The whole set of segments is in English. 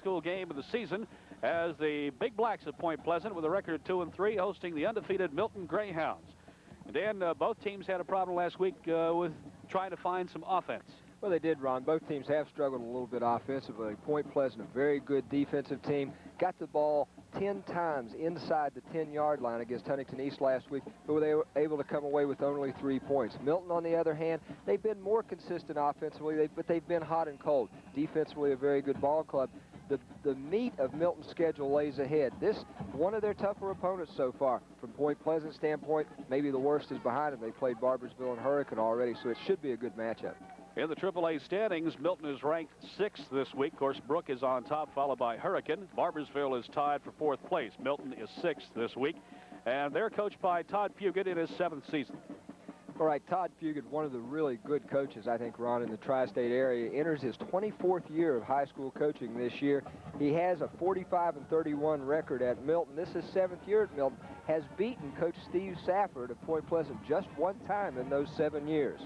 School game of the season as the Big Blacks of Point Pleasant with a record of 2-3 hosting the undefeated Milton Greyhounds. And Dan, both teams had a problem last week with trying to find some offense. Well, they did, Ron. Both teams have struggled a little bit offensively. Point Pleasant, a very good defensive team, got the ball 10 times inside the 10-yard line against Huntington East last week, but they were able to come away with only 3 points. Milton, on the other hand, they've been more consistent offensively, but they've been hot and cold. Defensively, a very good ball club. The meat of Milton's schedule lays ahead. This, one of their tougher opponents so far. From Point Pleasant standpoint, maybe the worst is behind them. They played Barbersville and Hurricane already, so it should be a good matchup. In the AAA standings, Milton is ranked 6th this week. Of course, Brook is on top, followed by Hurricane. Barbersville is tied for 4th place. Milton is 6th this week, and they're coached by Todd Fugit in his 7th season. All right, Todd Fugit, one of the really good coaches, I think, Ron, in the tri-state area, enters his 24th year of high school coaching this year. He has a 45-31 record at Milton. This is 7th year at Milton. Has beaten Coach Steve Safford of Point Pleasant just 1 time in those 7 years.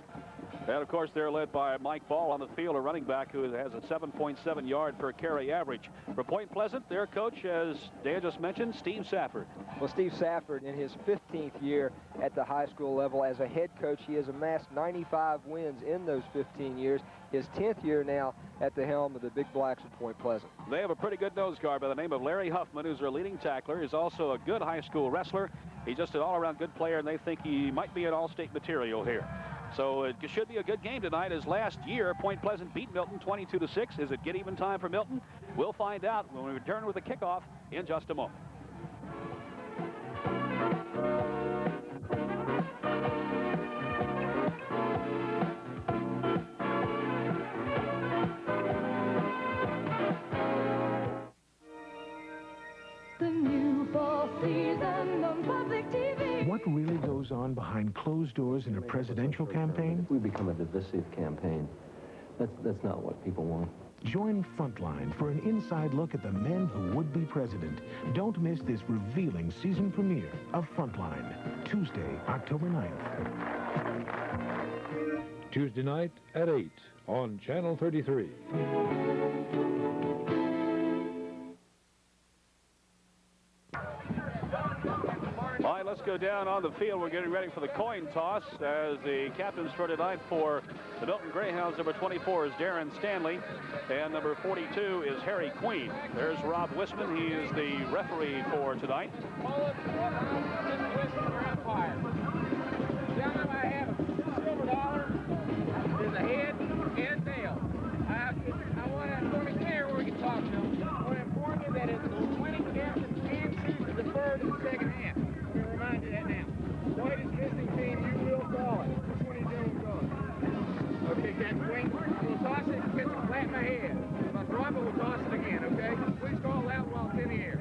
And, of course, they're led by Mike Ball on the field, a running back who has a 7.7 yard per carry average. For Point Pleasant, their coach, as Dan just mentioned, Steve Safford. Well, Steve Safford, in his 15th year at the high school level as a head coach, he has amassed 95 wins in those 15 years. His 10th year now at the helm of the Big Blacks of Point Pleasant. They have a pretty good nose guard by the name of Larry Huffman, who's their leading tackler. He's also a good high school wrestler. He's just an all-around good player, and they think he might be an all-state material here. So it should be a good game tonight, as last year Point Pleasant beat Milton 22-6. Is it get even time for Milton? We'll find out when we return with the kickoff in just a moment. The new fall season on public TV. What really goes on behind closed doors in a presidential campaign? We become a divisive campaign. That's not what people want. Join Frontline for an inside look at the men who would be president. Don't miss this revealing season premiere of Frontline, Tuesday, October 9th. Tuesday night at 8 on Channel 33. All right, let's go down on the field. We're getting ready for the coin toss as the captains for tonight for the Milton Greyhounds. Number 24 is Darren Stanley, and number 42 is Harry Queen. There's Rob Wisman. He is the referee for tonight. Gentlemen, I have a silver dollar. There's a head and tail. I want to be clear where we can talk to them. I want to inform you that it's the winning captain can choose to defer to the second half. Let me remind you that now. White is missing team, you will call it. Which one are you doing call it? Okay, Captain Wayne, we'll toss it, catch it flat in my head. If I drop it, we'll toss it again, okay? Please call loud while it's in the air.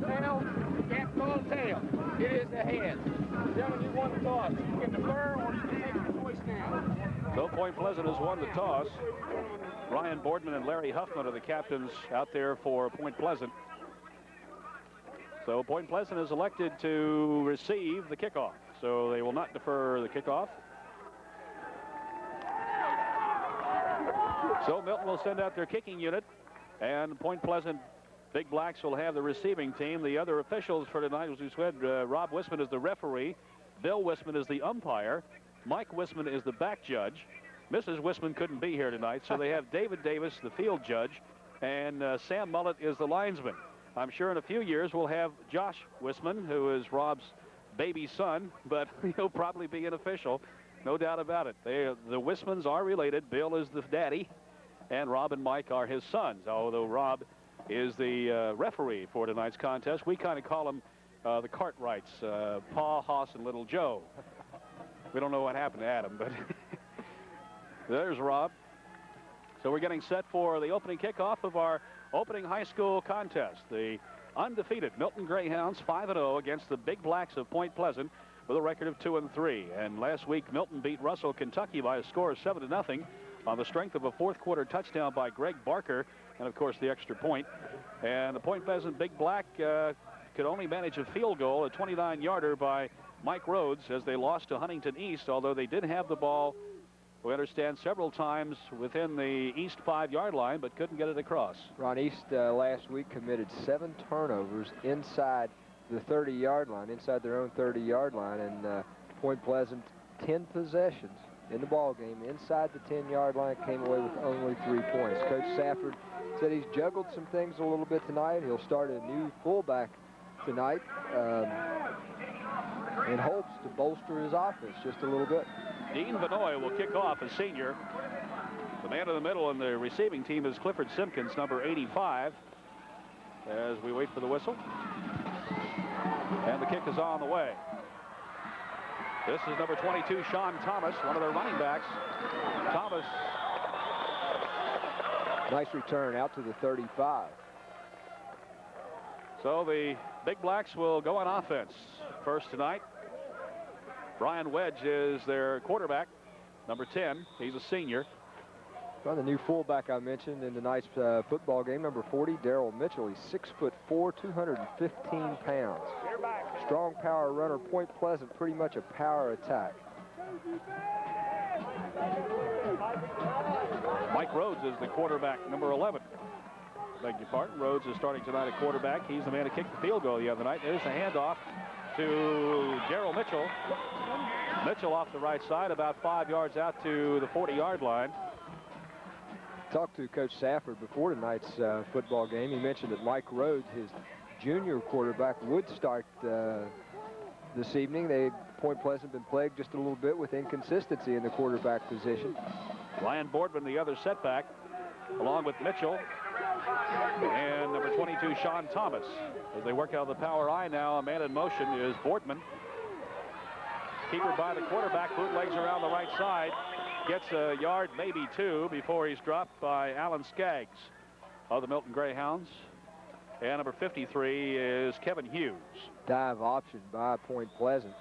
Tail, Captain call tail. It is the head. Gentlemen, you won the toss. You can defer or you can take your choice now. So Point Pleasant has won the toss. Ryan Boardman and Larry Huffman are the captains out there for Point Pleasant. So Point Pleasant is elected to receive the kickoff. So they will not defer the kickoff. So Milton will send out their kicking unit, and Point Pleasant Big Blacks will have the receiving team. The other officials for tonight, as we said, Rob Wisman is the referee. Bill Wisman is the umpire. Mike Wisman is the back judge. Mrs. Wisman couldn't be here tonight, so they have David Davis, the field judge, and Sam Mullett is the linesman. I'm sure in a few years we'll have Josh Wisman, who is Rob's baby son, but he'll probably be an official, no doubt about it. The Wismans are related. Bill is the daddy, and Rob and Mike are his sons, although Rob is the referee for tonight's contest. We kind of call them the Cartwrights, Pa, Hoss, and Little Joe. We don't know what happened to Adam, but there's Rob. So we're getting set for the opening kickoff of our opening high school contest. The undefeated Milton Greyhounds 5-0 against the Big Blacks of Point Pleasant with a record of 2-3. And last week, Milton beat Russell, Kentucky by a score of 7-0 on the strength of a fourth quarter touchdown by Greg Barker and, of course, the extra point. And the Point Pleasant Big Black could only manage a field goal, a 29-yarder by Mike Rhodes, as they lost to Huntington East, although they did have the ball we understand, several times within the east 5-yard line, but couldn't get it across. Ron, East last week committed 7 turnovers inside the 30-yard line, inside their own 30-yard line, and Point Pleasant 10 possessions in the ball game inside the 10-yard line, came away with only 3 points. Coach Safford said he's juggled some things a little bit tonight. He'll start a new fullback tonight in hopes to bolster his offense just a little bit. Dean Vinoy will kick off, a senior. The man in the middle in the receiving team is Clifford Simpkins, number 85, as we wait for the whistle. And the kick is on the way. This is number 22, Sean Thomas, one of their running backs. Thomas. Nice return out to the 35. So the Big Blacks will go on offense first tonight. Brian Wedge is their quarterback, number 10. He's a senior. Well, the new fullback I mentioned in tonight's football game, number 40, Daryl Mitchell. He's 6'4", 215 pounds. Strong power runner. Point Pleasant, pretty much a power attack. Mike Rhodes is the quarterback, number 11. Beg your pardon. Rhodes is starting tonight at quarterback. He's the man who kicked the field goal the other night. There's a handoff to Daryl Mitchell. Mitchell off the right side, about 5 yards out to the 40-yard line. Talked to Coach Safford before tonight's football game. He mentioned that Mike Rhodes, his junior quarterback, would start this evening. Point Pleasant been plagued just a little bit with inconsistency in the quarterback position. Ryan Boardman, the other setback, along with Mitchell and number 22, Sean Thomas. As they work out of the power I now, a man in motion is Boardman. Keeper by the quarterback, bootlegs around the right side. Gets a yard, maybe 2, before he's dropped by Alan Skaggs of the Milton Greyhounds. And number 53 is Kevin Hughes. Dive option by Point Pleasant.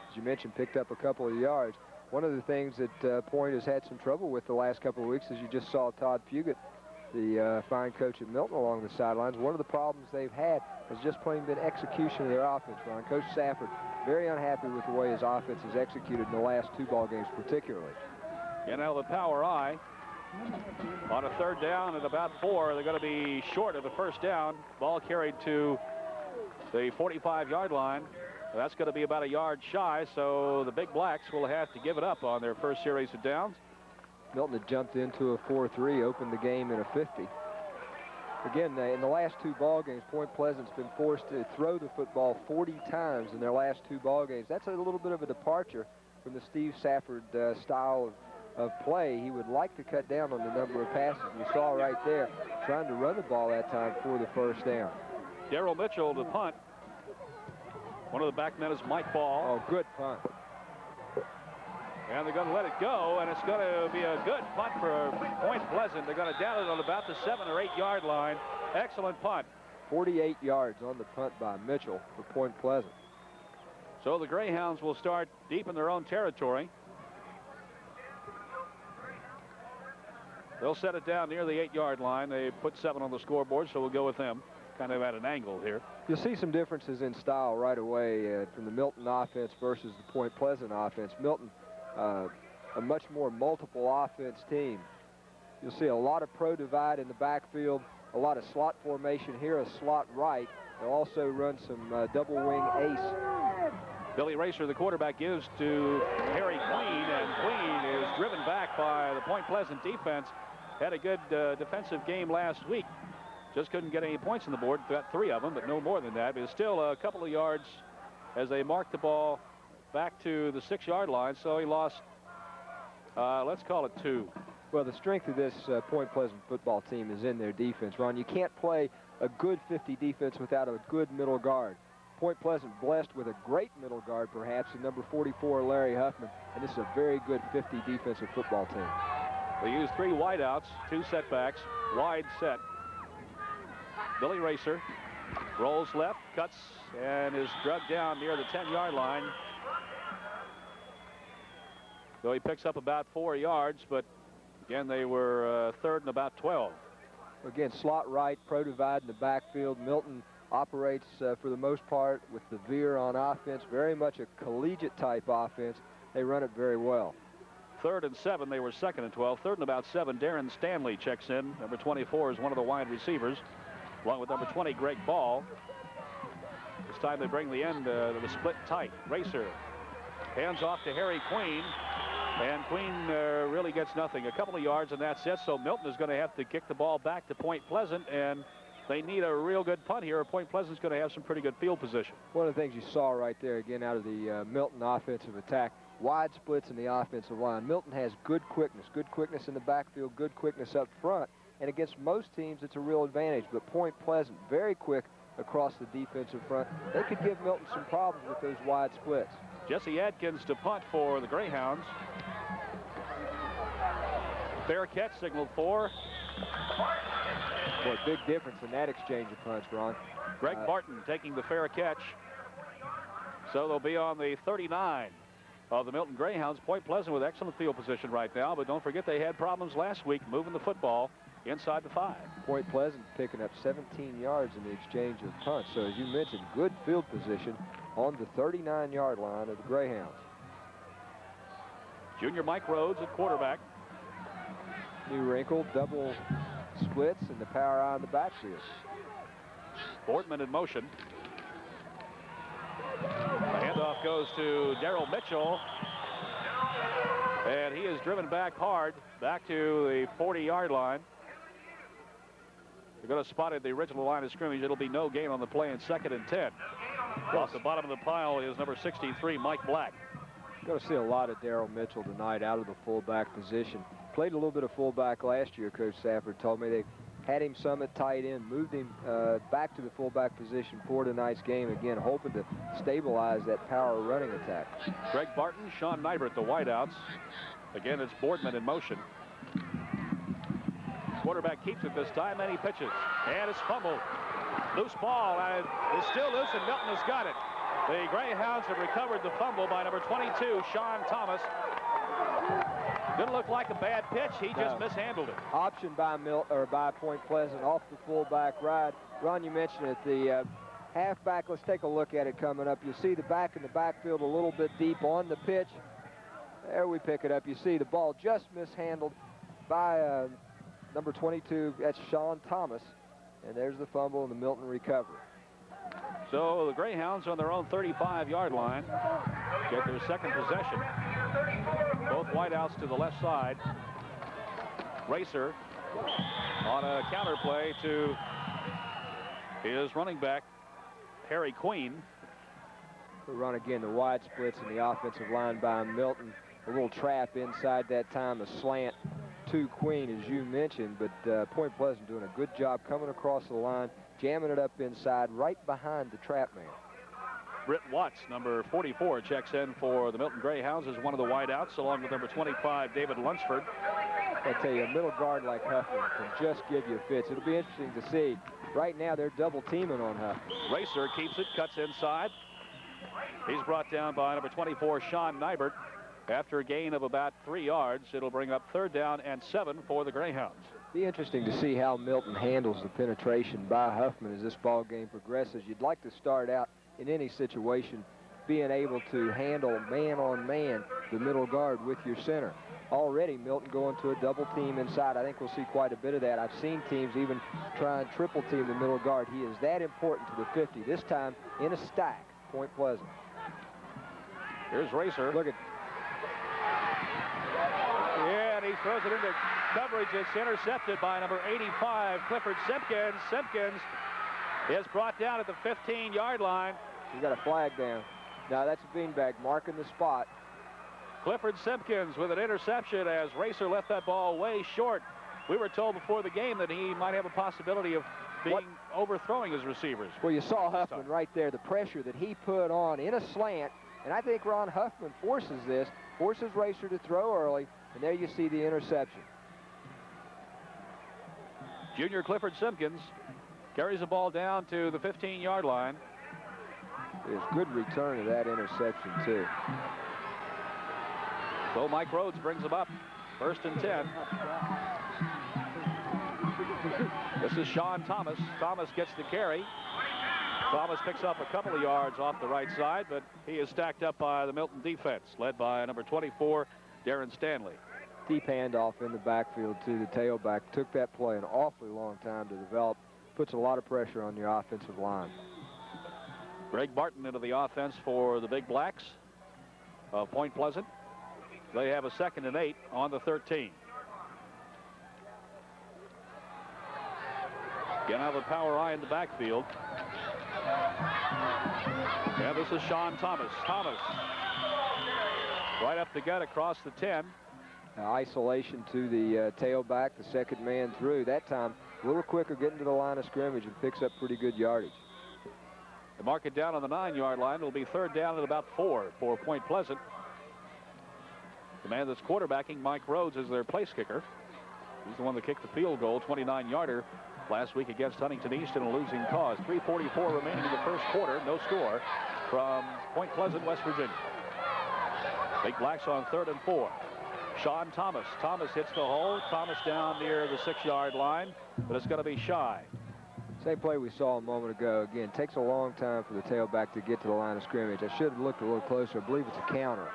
As you mentioned, picked up a couple of yards. One of the things that Point has had some trouble with the last couple of weeks, as you just saw Todd Puget, the fine coach at Milton, along the sidelines. One of the problems they've had has just plain been execution of their offense, Ron. Coach Safford very unhappy with the way his offense is executed in the last 2 ball games particularly. And now the power I on a 3rd down at about 4. They're going to be short of the 1st down. Ball carried to the 45-yard line. That's going to be about a yard shy, so the Big Blacks will have to give it up on their first series of downs. Milton had jumped into a 4-3, opened the game in a 50. Again, in the last 2 ball games, Point Pleasant's been forced to throw the football 40 times in their last 2 ball games. That's a little bit of a departure from the Steve Safford style of play. He would like to cut down on the number of passes. You saw right there, trying to run the ball that time for the 1st down. Daryl Mitchell to punt. One of the back men is Mike Ball. Oh, good punt. And they're going to let it go, and it's going to be a good punt for Point Pleasant. They're going to down it on about the 7 or 8 yard line. Excellent punt. 48 yards on the punt by Mitchell for Point Pleasant. So the Greyhounds will start deep in their own territory. They'll set it down near the 8 yard line. They put 7 on the scoreboard, so we'll go with them. Kind of at an angle here. You'll see some differences in style right away from the Milton offense versus the Point Pleasant offense. Milton, a much more multiple offense team. You'll see a lot of pro divide in the backfield, a lot of slot formation here, a slot right. They'll also run some double wing ace. Billy Racer, the quarterback, gives to Harry Queen, and Queen is driven back by the Point Pleasant defense. Had a good defensive game last week. Just couldn't get any points on the board. Got 3 of them, but no more than that. But it's still a couple of yards as they mark the ball back to the 6 yard line. So he lost, let's call it 2. Well, the strength of this Point Pleasant football team is in their defense, Ron. You can't play a good 50 defense without a good middle guard. Point Pleasant blessed with a great middle guard, perhaps, in number 44, Larry Huffman. And this is a very good 50 defensive football team. They use 3 wideouts, 2 setbacks, wide set. Billy Racer rolls left, cuts, and is drugged down near the 10 yard line. So he picks up about 4 yards, but again, they were 3rd and about 12. Again, slot right, pro divide in the backfield. Milton operates for the most part with the veer on offense. Very much a collegiate type offense. They run it very well. 3rd and 7. They were 2nd and 12. 3rd and about 7. Darren Stanley checks in. Number 24 is one of the wide receivers, along with number 20, Greg Ball. This time they bring the end of the split tight. Racer hands off to Harry Queen. And Queen really gets nothing. A couple of yards, and that's it. So Milton is going to have to kick the ball back to Point Pleasant, and they need a real good punt here. Point Pleasant's going to have some pretty good field position. One of the things you saw right there, again, out of the Milton offensive attack, wide splits in the offensive line. Milton has good quickness in the backfield, good quickness up front, and against most teams, it's a real advantage. But Point Pleasant, very quick across the defensive front. They could give Milton some problems with those wide splits. Jesse Adkins to punt for the Greyhounds. Fair catch signaled for. Boy, big difference in that exchange of punts, Ron. Greg Barton taking the fair catch. So they'll be on the 39 of the Milton Greyhounds. Point Pleasant with excellent field position right now, but don't forget they had problems last week moving the football inside the 5. Point Pleasant picking up 17 yards in the exchange of punts. So as you mentioned, good field position on the 39-yard line of the Greyhounds. Junior Mike Rhodes at quarterback. New wrinkle, double splits, and the power eye in the backfield. Boardman in motion. The handoff goes to Darrell Mitchell. And he is driven back hard, back to the 40-yard line. They're going to spot at the original line of scrimmage. It'll be no gain on the play in 2nd and 10. Off the bottom of the pile is number 63, Mike Black. Going to see a lot of Darrell Mitchell tonight out of the fullback position. Played a little bit of fullback last year, Coach Safford told me. They had him some at tight end, moved him back to the fullback position for tonight's game, again, hoping to stabilize that power running attack. Greg Barton, Sean Nybert, the wideouts. Again, it's Boardman in motion. Quarterback keeps it this time, and he pitches. And it's fumbled. Loose ball, and it's still loose, and Milton has got it. The Greyhounds have recovered the fumble by number 22, Sean Thomas. Didn't look like a bad pitch. He just mishandled it. Option by by Point Pleasant off the fullback ride. Ron, you mentioned it. The halfback, let's take a look at it coming up. You see the back in the backfield a little bit deep on the pitch. There we pick it up. You see the ball just mishandled by number 22. That's Sean Thomas. And there's the fumble and the Milton recovery. So the Greyhounds on their own 35-yard line get their second possession. Both wideouts to the left side. Racer on a counter play to his running back, Harry Queen. We run again the wide splits in the offensive line by Milton. A little trap inside that time, a slant to Queen, as you mentioned, but Point Pleasant doing a good job coming across the line, jamming it up inside right behind the trap man. Britt Watts, number 44, checks in for the Milton Greyhounds as one of the wideouts, along with number 25, David Lunsford. I tell you, a middle guard like Huffman can just give you fits. It'll be interesting to see. Right now, they're double teaming on Huffman. Racer keeps it, cuts inside. He's brought down by number 24, Sean Nybert. After a gain of about 3 yards, it'll bring up 3rd down and 7 for the Greyhounds. Be interesting to see how Milton handles the penetration by Huffman as this ball game progresses. You'd like to start out in any situation being able to handle man-on-man the middle guard with your center. Already Milton going to a double team inside. I think we'll see quite a bit of that. I've seen teams even try and triple team the middle guard. He is that important to the 50. This time in a stack, Point Pleasant. Here's Racer. Look at. Yeah, and he throws it into coverage. It's intercepted by number 85, Clifford Simpkins. Simpkins is brought down at the 15-yard line. He's got a flag down. Now that's a beanbag marking the spot. Clifford Simpkins with an interception as Racer left that ball way short. We were told before the game that he might have a possibility of overthrowing his receivers. Well, you saw Huffman right there, the pressure that he put on in a slant. And I think Ron Huffman forces Racer to throw early, and there you see the interception. Junior Clifford Simpkins carries the ball down to the 15-yard line. There's good return of that interception, too. So Mike Rhodes brings him up. 1st and 10. This is Sean Thomas. Thomas gets the carry. Thomas picks up a couple of yards off the right side, but he is stacked up by the Milton defense, led by number 24, Darren Stanley. Deep handoff in the backfield to the tailback. Took that play an awfully long time to develop. Puts a lot of pressure on your offensive line. Greg Barton into the offense for the Big Blacks of Point Pleasant. They have a 2nd and 8 on the 13. Again, out of the power eye in the backfield. And this is Sean Thomas. Thomas right up the gut across the 10. Isolation to the tailback, the second man through. That time, a little quicker getting to the line of scrimmage and picks up pretty good yardage. They mark it down on the 9-yard line. It'll be 3rd down at about 4 for Point Pleasant. The man that's quarterbacking, Mike Rhodes, is their place kicker. He's the one that kicked the field goal, 29-yarder, last week against Huntington East in a losing cause. 3:44 remaining in the first quarter. No score from Point Pleasant, West Virginia. Big Blacks on 3rd and 4. Sean Thomas. Thomas hits the hole. Thomas down near the 6-yard line, but it's going to be shy. Same play we saw a moment ago. Again, takes a long time for the tailback to get to the line of scrimmage. I should have looked a little closer. I believe it's a counter.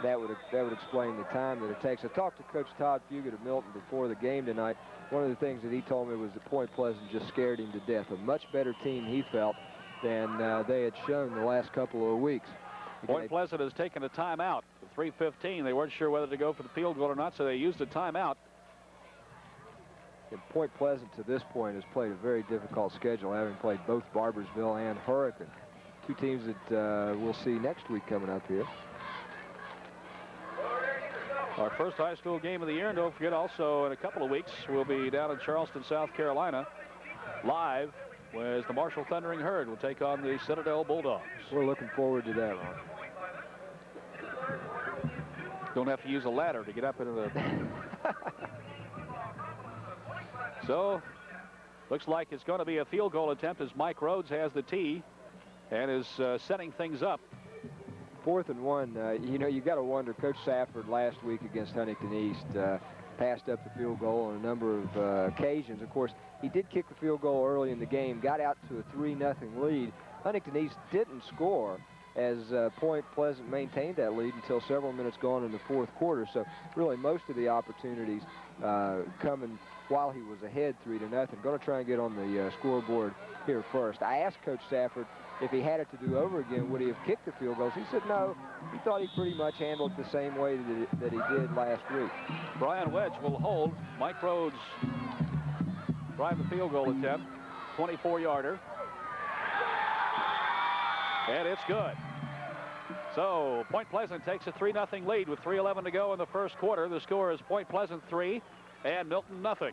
That would explain the time that it takes. I talked to Coach Todd Fugit of Milton before the game tonight. One of the things that he told me was that Point Pleasant just scared him to death. A much better team, he felt, than they had shown the last couple of weeks. Point Pleasant has taken a timeout. At 3:15, they weren't sure whether to go for the field goal or not, so they used a timeout. And Point Pleasant, to this point, has played a very difficult schedule, having played both Barbersville and Hurricane. Two teams that we'll see next week coming up here. Our first high school game of the year, and don't forget also in a couple of weeks we'll be down in Charleston, South Carolina, live, whereas the Marshall Thundering Herd will take on the Citadel Bulldogs. We're looking forward to that, Ron. Don't have to use a ladder to get up into the... So, looks like it's going to be a field goal attempt as Mike Rhodes has the tee and is setting things up. 4th and 1. You know, you got to wonder. Coach Safford last week against Huntington East passed up the field goal on a number of occasions. Of course, he did kick the field goal early in the game, got out to a 3-0 lead. Huntington East didn't score as Point Pleasant maintained that lead until several minutes gone in the 4th quarter. So really most of the opportunities coming while he was ahead 3-0. Going to try and get on the scoreboard here first. I asked Coach Safford if he had it to do over again, would he have kicked the field goals? He said no. He thought he pretty much handled it the same way that he did last week. Brian Wedge will hold. Mike Rhodes drive the field goal attempt. 24-yarder. And it's good. So Point Pleasant takes a 3-0 lead with 3:11 to go in the first quarter. The score is Point Pleasant 3 and Milton nothing.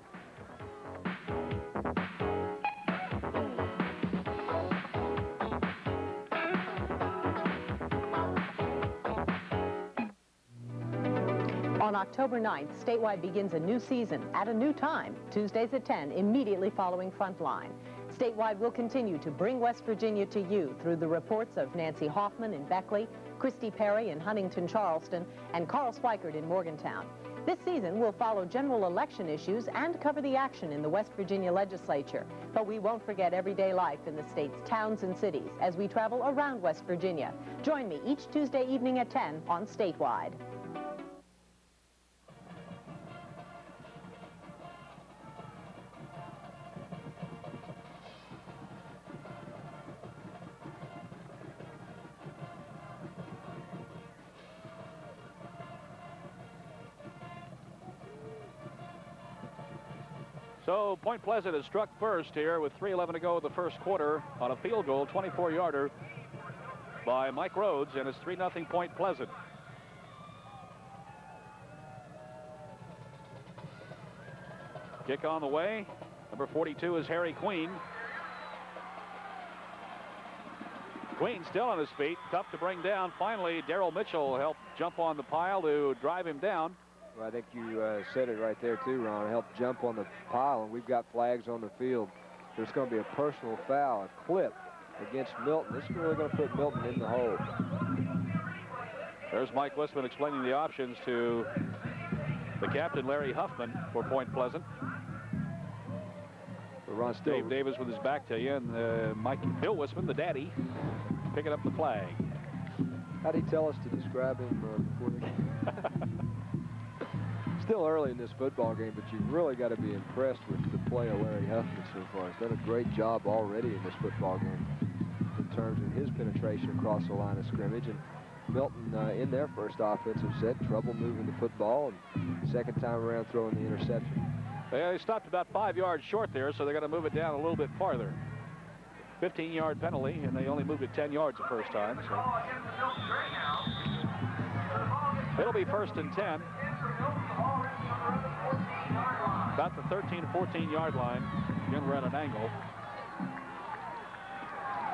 On October 9th, Statewide begins a new season at a new time, Tuesdays at 10, immediately following Frontline. Statewide will continue to bring West Virginia to you through the reports of Nancy Hoffman in Beckley, Christy Perry in Huntington, Charleston, and Carl Schweikert in Morgantown. This season will follow general election issues and cover the action in the West Virginia legislature. But we won't forget everyday life in the state's towns and cities as we travel around West Virginia. Join me each Tuesday evening at 10 on Statewide. So Point Pleasant has struck first here with 3:11 to go in the first quarter on a field goal, 24-yarder by Mike Rhodes, and it's 3-0 Point Pleasant. Kick on the way. Number 42 is Harry Queen. Queen still on his feet, tough to bring down. Finally, Darrell Mitchell helped jump on the pile to drive him down. Well, I think you said it right there too, Ron. Helped jump on the pile, and we've got flags on the field. There's going to be a personal foul, a clip against Milton. This is really going to put Milton in the hole. There's Mike Westman explaining the options to the captain, Larry Huffman, for Point Pleasant. Ron Dave Davis with his back to you, and Bill Westman, the daddy, picking up the flag. How did he tell us to describe him before the game? Still early in this football game, but you've really got to be impressed with the play of Larry Huffman so far. He's done a great job already in this football game in terms of his penetration across the line of scrimmage. And Milton, in their first offensive set, trouble moving the football, and second time around throwing the interception. They stopped about 5 yards short there, so they're going to move it down a little bit farther. 15-yard penalty, and they only moved it 10 yards the first time. So it'll be 1st and 10. About the 13 to 14-yard line. Again, we're at an angle.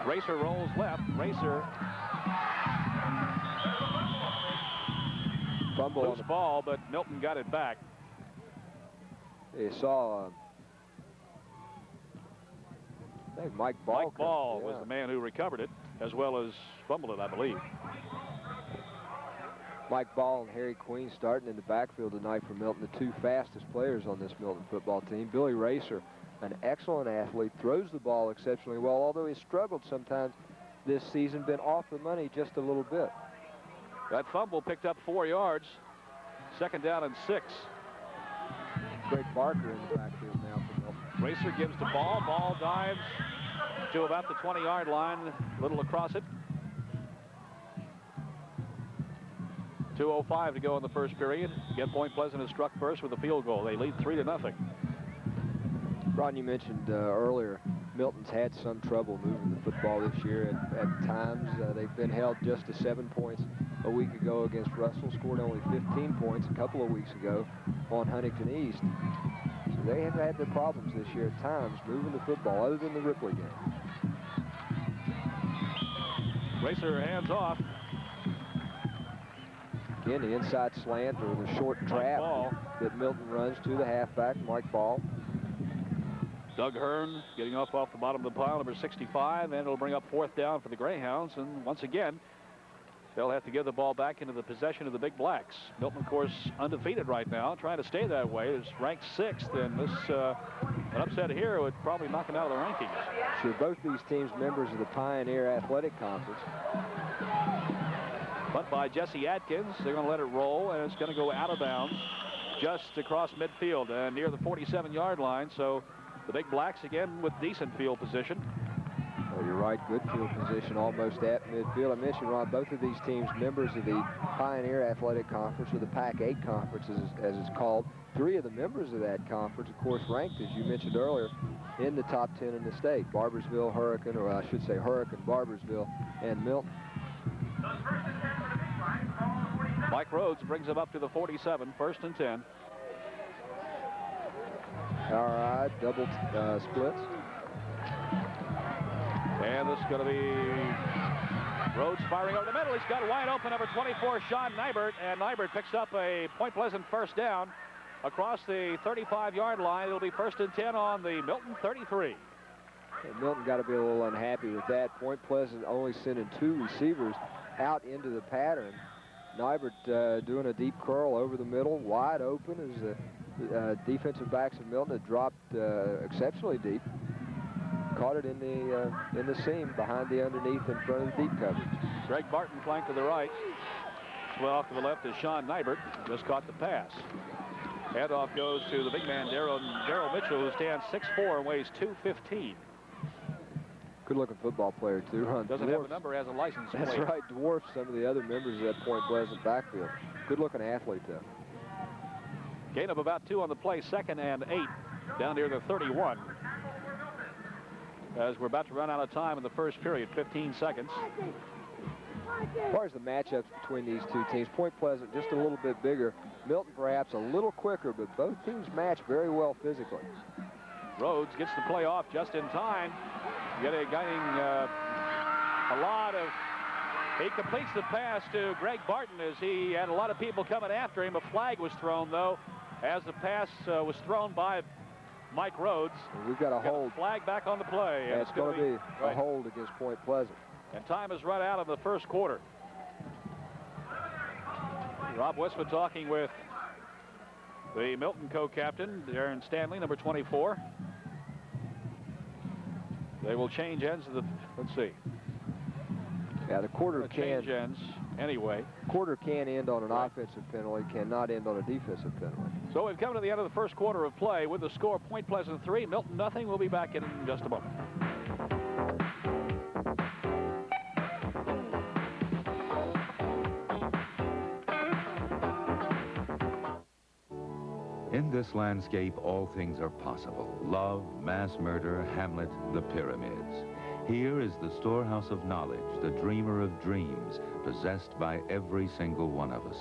Racer rolls left. Racer. Fumble. Loose ball, but Milton got it back. You saw, I think Mike Ball. Mike Ball was the man who recovered it, as well as fumbled it, I believe. Mike Ball and Harry Queen starting in the backfield tonight for Milton, the 2 fastest players on this Milton football team. Billy Racer, an excellent athlete, throws the ball exceptionally well, although he's struggled sometimes this season, been off the money just a little bit. That fumble picked up 4 yards. 2nd down and 6. Greg Barker in the backfield now for Milton. Racer gives the ball. Ball dives to about the 20-yard line, a little across it. 2:05 to go in the first period. Again, Point Pleasant has struck first with a field goal. They lead 3-0. Ron, you mentioned earlier, Milton's had some trouble moving the football this year. At times, they've been held just to 7 points a week ago against Russell, scored only 15 points a couple of weeks ago on Huntington East. So they have had their problems this year at times moving the football, other than the Ripley game. Racer hands off. Again, the inside slant or the short trap that Milton runs to the halfback, Mike Ball. Doug Hearn getting off the bottom of the pile, number 65, and it'll bring up 4th down for the Greyhounds. And once again, they'll have to give the ball back into the possession of the Big Blacks. Milton, of course, undefeated right now, trying to stay that way. Is ranked 6th, and this an upset here would probably knock them out of the rankings. Sure, both these teams members of the Pioneer Athletic Conference. But by Jesse Atkins, they're going to let it roll, and it's going to go out of bounds just across midfield and near the 47-yard line. So the Big Blacks again with decent field position. Oh, you're right, good field position almost at midfield. I mentioned, Ron, both of these teams members of the Pioneer Athletic Conference, or the Pac-8 Conference as it's called. 3 of the members of that conference, of course, ranked, as you mentioned earlier, in the top 10 in the state. Barbersville, Hurricane, or I should say Hurricane, Barbersville, and Milton. Mike Rhodes brings them up to the 47, 1st and 10. All right, double splits. And this is going to be Rhodes firing over the middle. He's got wide open, number 24, Sean Nybert, and Nybert picks up a Point Pleasant 1st down across the 35-yard line. It'll be 1st and 10 on the Milton 33. And Milton got to be a little unhappy with that. Point Pleasant only sending 2 receivers out into the pattern. Nybert doing a deep curl over the middle, wide open as the defensive backs of Milton had dropped exceptionally deep. Caught it in the seam behind the underneath in front of the deep coverage. Greg Barton flanked to the right. Well, off to the left is Sean Nybert. Just caught the pass. Handoff goes to the big man, Darrell Mitchell, who stands 6'4" and weighs 215. Good-looking football player, too. Doesn't have a number, has a license plate. That's right, dwarfs some of the other members of that Point Pleasant backfield. Good-looking athlete, though. Gain of about 2 on the play, 2nd and 8, down near the 31. As we're about to run out of time in the first period, 15 seconds. As far as the matchups between these 2 teams, Point Pleasant just a little bit bigger. Milton perhaps a little quicker, but both teams match very well physically. Rhodes gets the play off just in time. Getting a lot of... He completes the pass to Greg Barton as he had a lot of people coming after him. A flag was thrown, though, as the pass was thrown by Mike Rhodes. And we've got a hold. Flag back on the play. And it's going to be a hold against Point Pleasant. And time has run out of the first quarter. Rob Westman talking with the Milton co-captain, Darren Stanley, number 24. They will change ends of the, let's see. Yeah, the quarter can change ends anyway. Quarter can end on an offensive penalty, cannot end on a defensive penalty. So we've come to the end of the first quarter of play with the score Point Pleasant 3, Milton nothing. We'll be back in just a moment. In this landscape, all things are possible. Love, mass murder, Hamlet, the pyramids. Here is the storehouse of knowledge, the dreamer of dreams, possessed by every single one of us.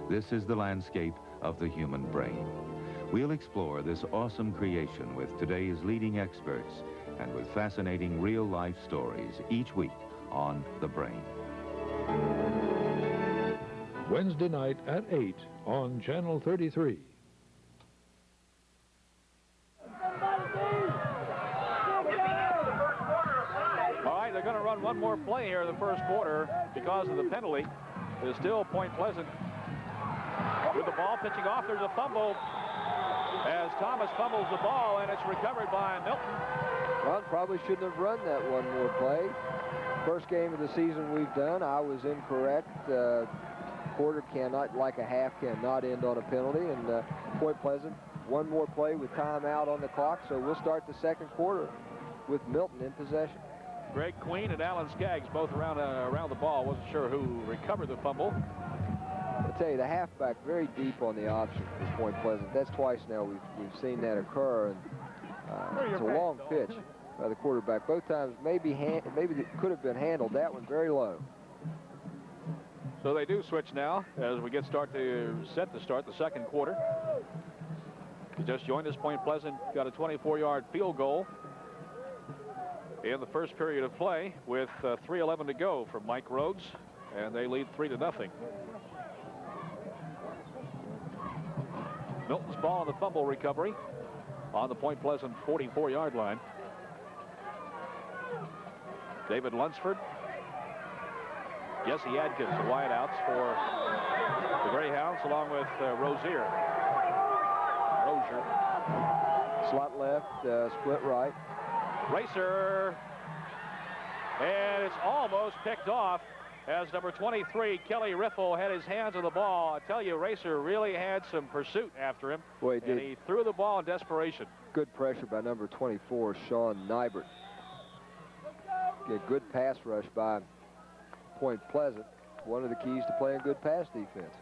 This is the landscape of the human brain. We'll explore this awesome creation with today's leading experts and with fascinating real-life stories each week on The Brain. Wednesday night at 8 on Channel 33. They're going to run one more play here in the first quarter because of the penalty. There's still Point Pleasant with the ball pitching off. There's a fumble as Thomas fumbles the ball, and it's recovered by Milton. Well, probably shouldn't have run that one more play. First game of the season we've done, I was incorrect. Quarter cannot, like a half, cannot end on a penalty. And Point Pleasant, one more play with time out on the clock. So we'll start the second quarter with Milton in possession. Greg Queen and Alan Skaggs both around the ball. Wasn't sure who recovered the fumble. I'll tell you, the halfback very deep on the option for Point Pleasant. That's twice now we've seen that occur, and it's a long pitch by the quarterback. Both times maybe it could have been handled. That one very low. So they do switch now as we get set to start the second quarter. You just joined us. Point Pleasant got a 24-yard field goal in the first period of play with 3:11 to go from Mike Rhodes, and they lead 3-0. Milton's ball on the fumble recovery on the Point Pleasant 44-yard line. David Lunsford, Jesse Adkins, the wideouts for the Greyhounds, along with Rozier. Slot left, split right. Racer, and it's almost picked off as number 23, Kelly Riffle, had his hands on the ball. I tell you, Racer really had some pursuit after him. Boy, he did. And he threw the ball in desperation. Good pressure by number 24, Sean Nybert. Good pass rush by Point Pleasant. One of the keys to playing good pass defense.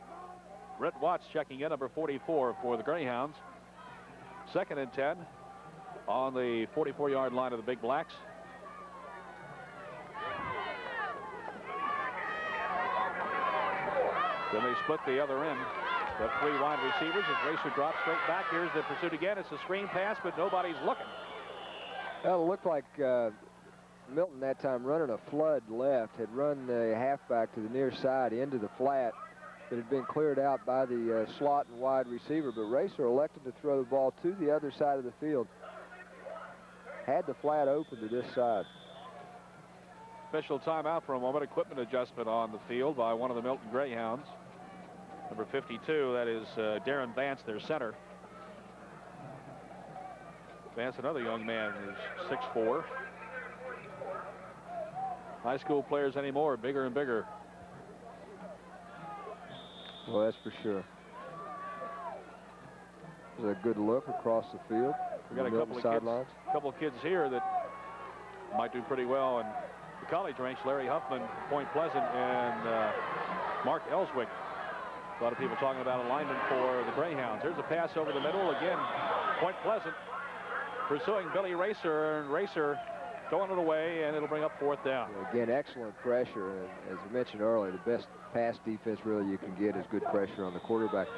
Brett Watts checking in, number 44 for the Greyhounds. 2nd and 10 on the 44-yard line of the Big Blacks. Then they split the other end. The 3 wide receivers as Racer drops straight back. Here's the pursuit again. It's a screen pass, but nobody's looking. Well, it looked like Milton that time running a flood left, had run the halfback to the near side into the flat that had been cleared out by the slot and wide receiver, but Racer elected to throw the ball to the other side of the field. Had the flat open to this side. Official timeout for a moment. Equipment adjustment on the field by one of the Milton Greyhounds. Number 52, that is Darren Vance, their center. Vance, another young man who's 6'4". High school players anymore, bigger and bigger. Well, that's for sure. There's a good look across the field. We got a couple of kids here that might do pretty well in the college ranks. Larry Huffman, Point Pleasant, and Mark Ellswick. A lot of people talking about alignment for the Greyhounds. There's a pass over the middle again. Point Pleasant pursuing Billy Racer, and Racer throwing it away, and it'll bring up 4th down. Again, excellent pressure. As I mentioned earlier, the best pass defense really you can get is good pressure on the quarterback.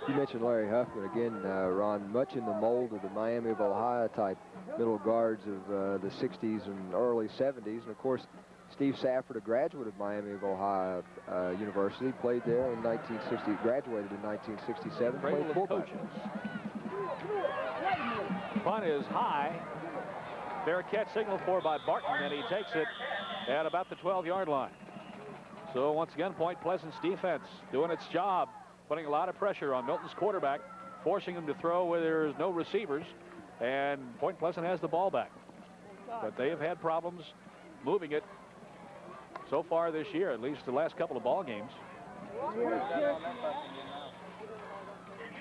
You mentioned Larry Huffman again, Ron, much in the mold of the Miami of Ohio type middle guards of the 60s and early 70s. And of course, Steve Safford, a graduate of Miami of Ohio University, played there in 1960, graduated in 1967, played fullback. Punt is high. Fair catch signaled for by Barton, and he takes it at about the 12-yard line. So once again, Point Pleasant's defense doing its job, putting a lot of pressure on Milton's quarterback, forcing him to throw where there's no receivers, and Point Pleasant has the ball back. But they have had problems moving it so far this year, at least the last couple of ball games.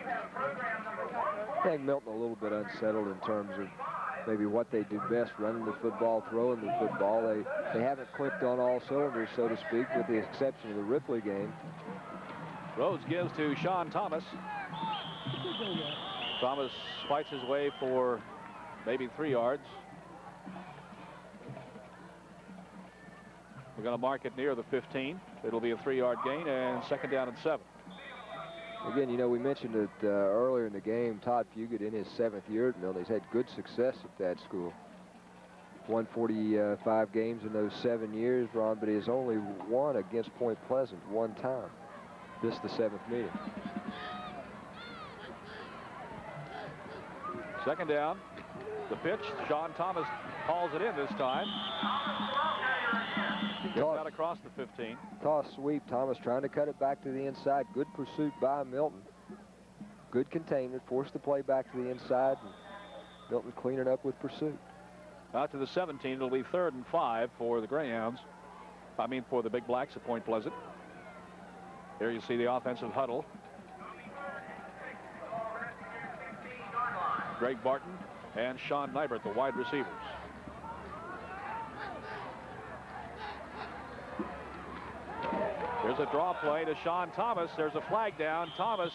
I think Milton a little bit unsettled in terms of maybe what they do best, running the football, throwing the football. They haven't clicked on all cylinders, so to speak, with the exception of the Ripley game. Rhodes gives to Sean Thomas. Thomas fights his way for maybe 3 yards. We're going to mark it near the 15. It'll be a 3-yard gain and 2nd down and 7. Again, you know, we mentioned it earlier in the game. Todd Fugit in his 7th year at Milton. He's had good success at that school. Won 45 games in those 7 years, Ron, but he has only won against Point Pleasant 1 time. This the 7th meeting. 2nd down. The pitch. Sean Thomas hauls it in this time. Gets out across the 15. Toss sweep. Thomas trying to cut it back to the inside. Good pursuit by Milton. Good containment. Forced the play back to the inside. And Milton cleaning up with pursuit. Out to the 17. It'll be 3rd and 5 for the Greyhounds. I mean for the Big Blacks at Point Pleasant. Here you see the offensive huddle. Greg Barton and Sean Nybert, the wide receivers. There's a draw play to Sean Thomas. There's a flag down. Thomas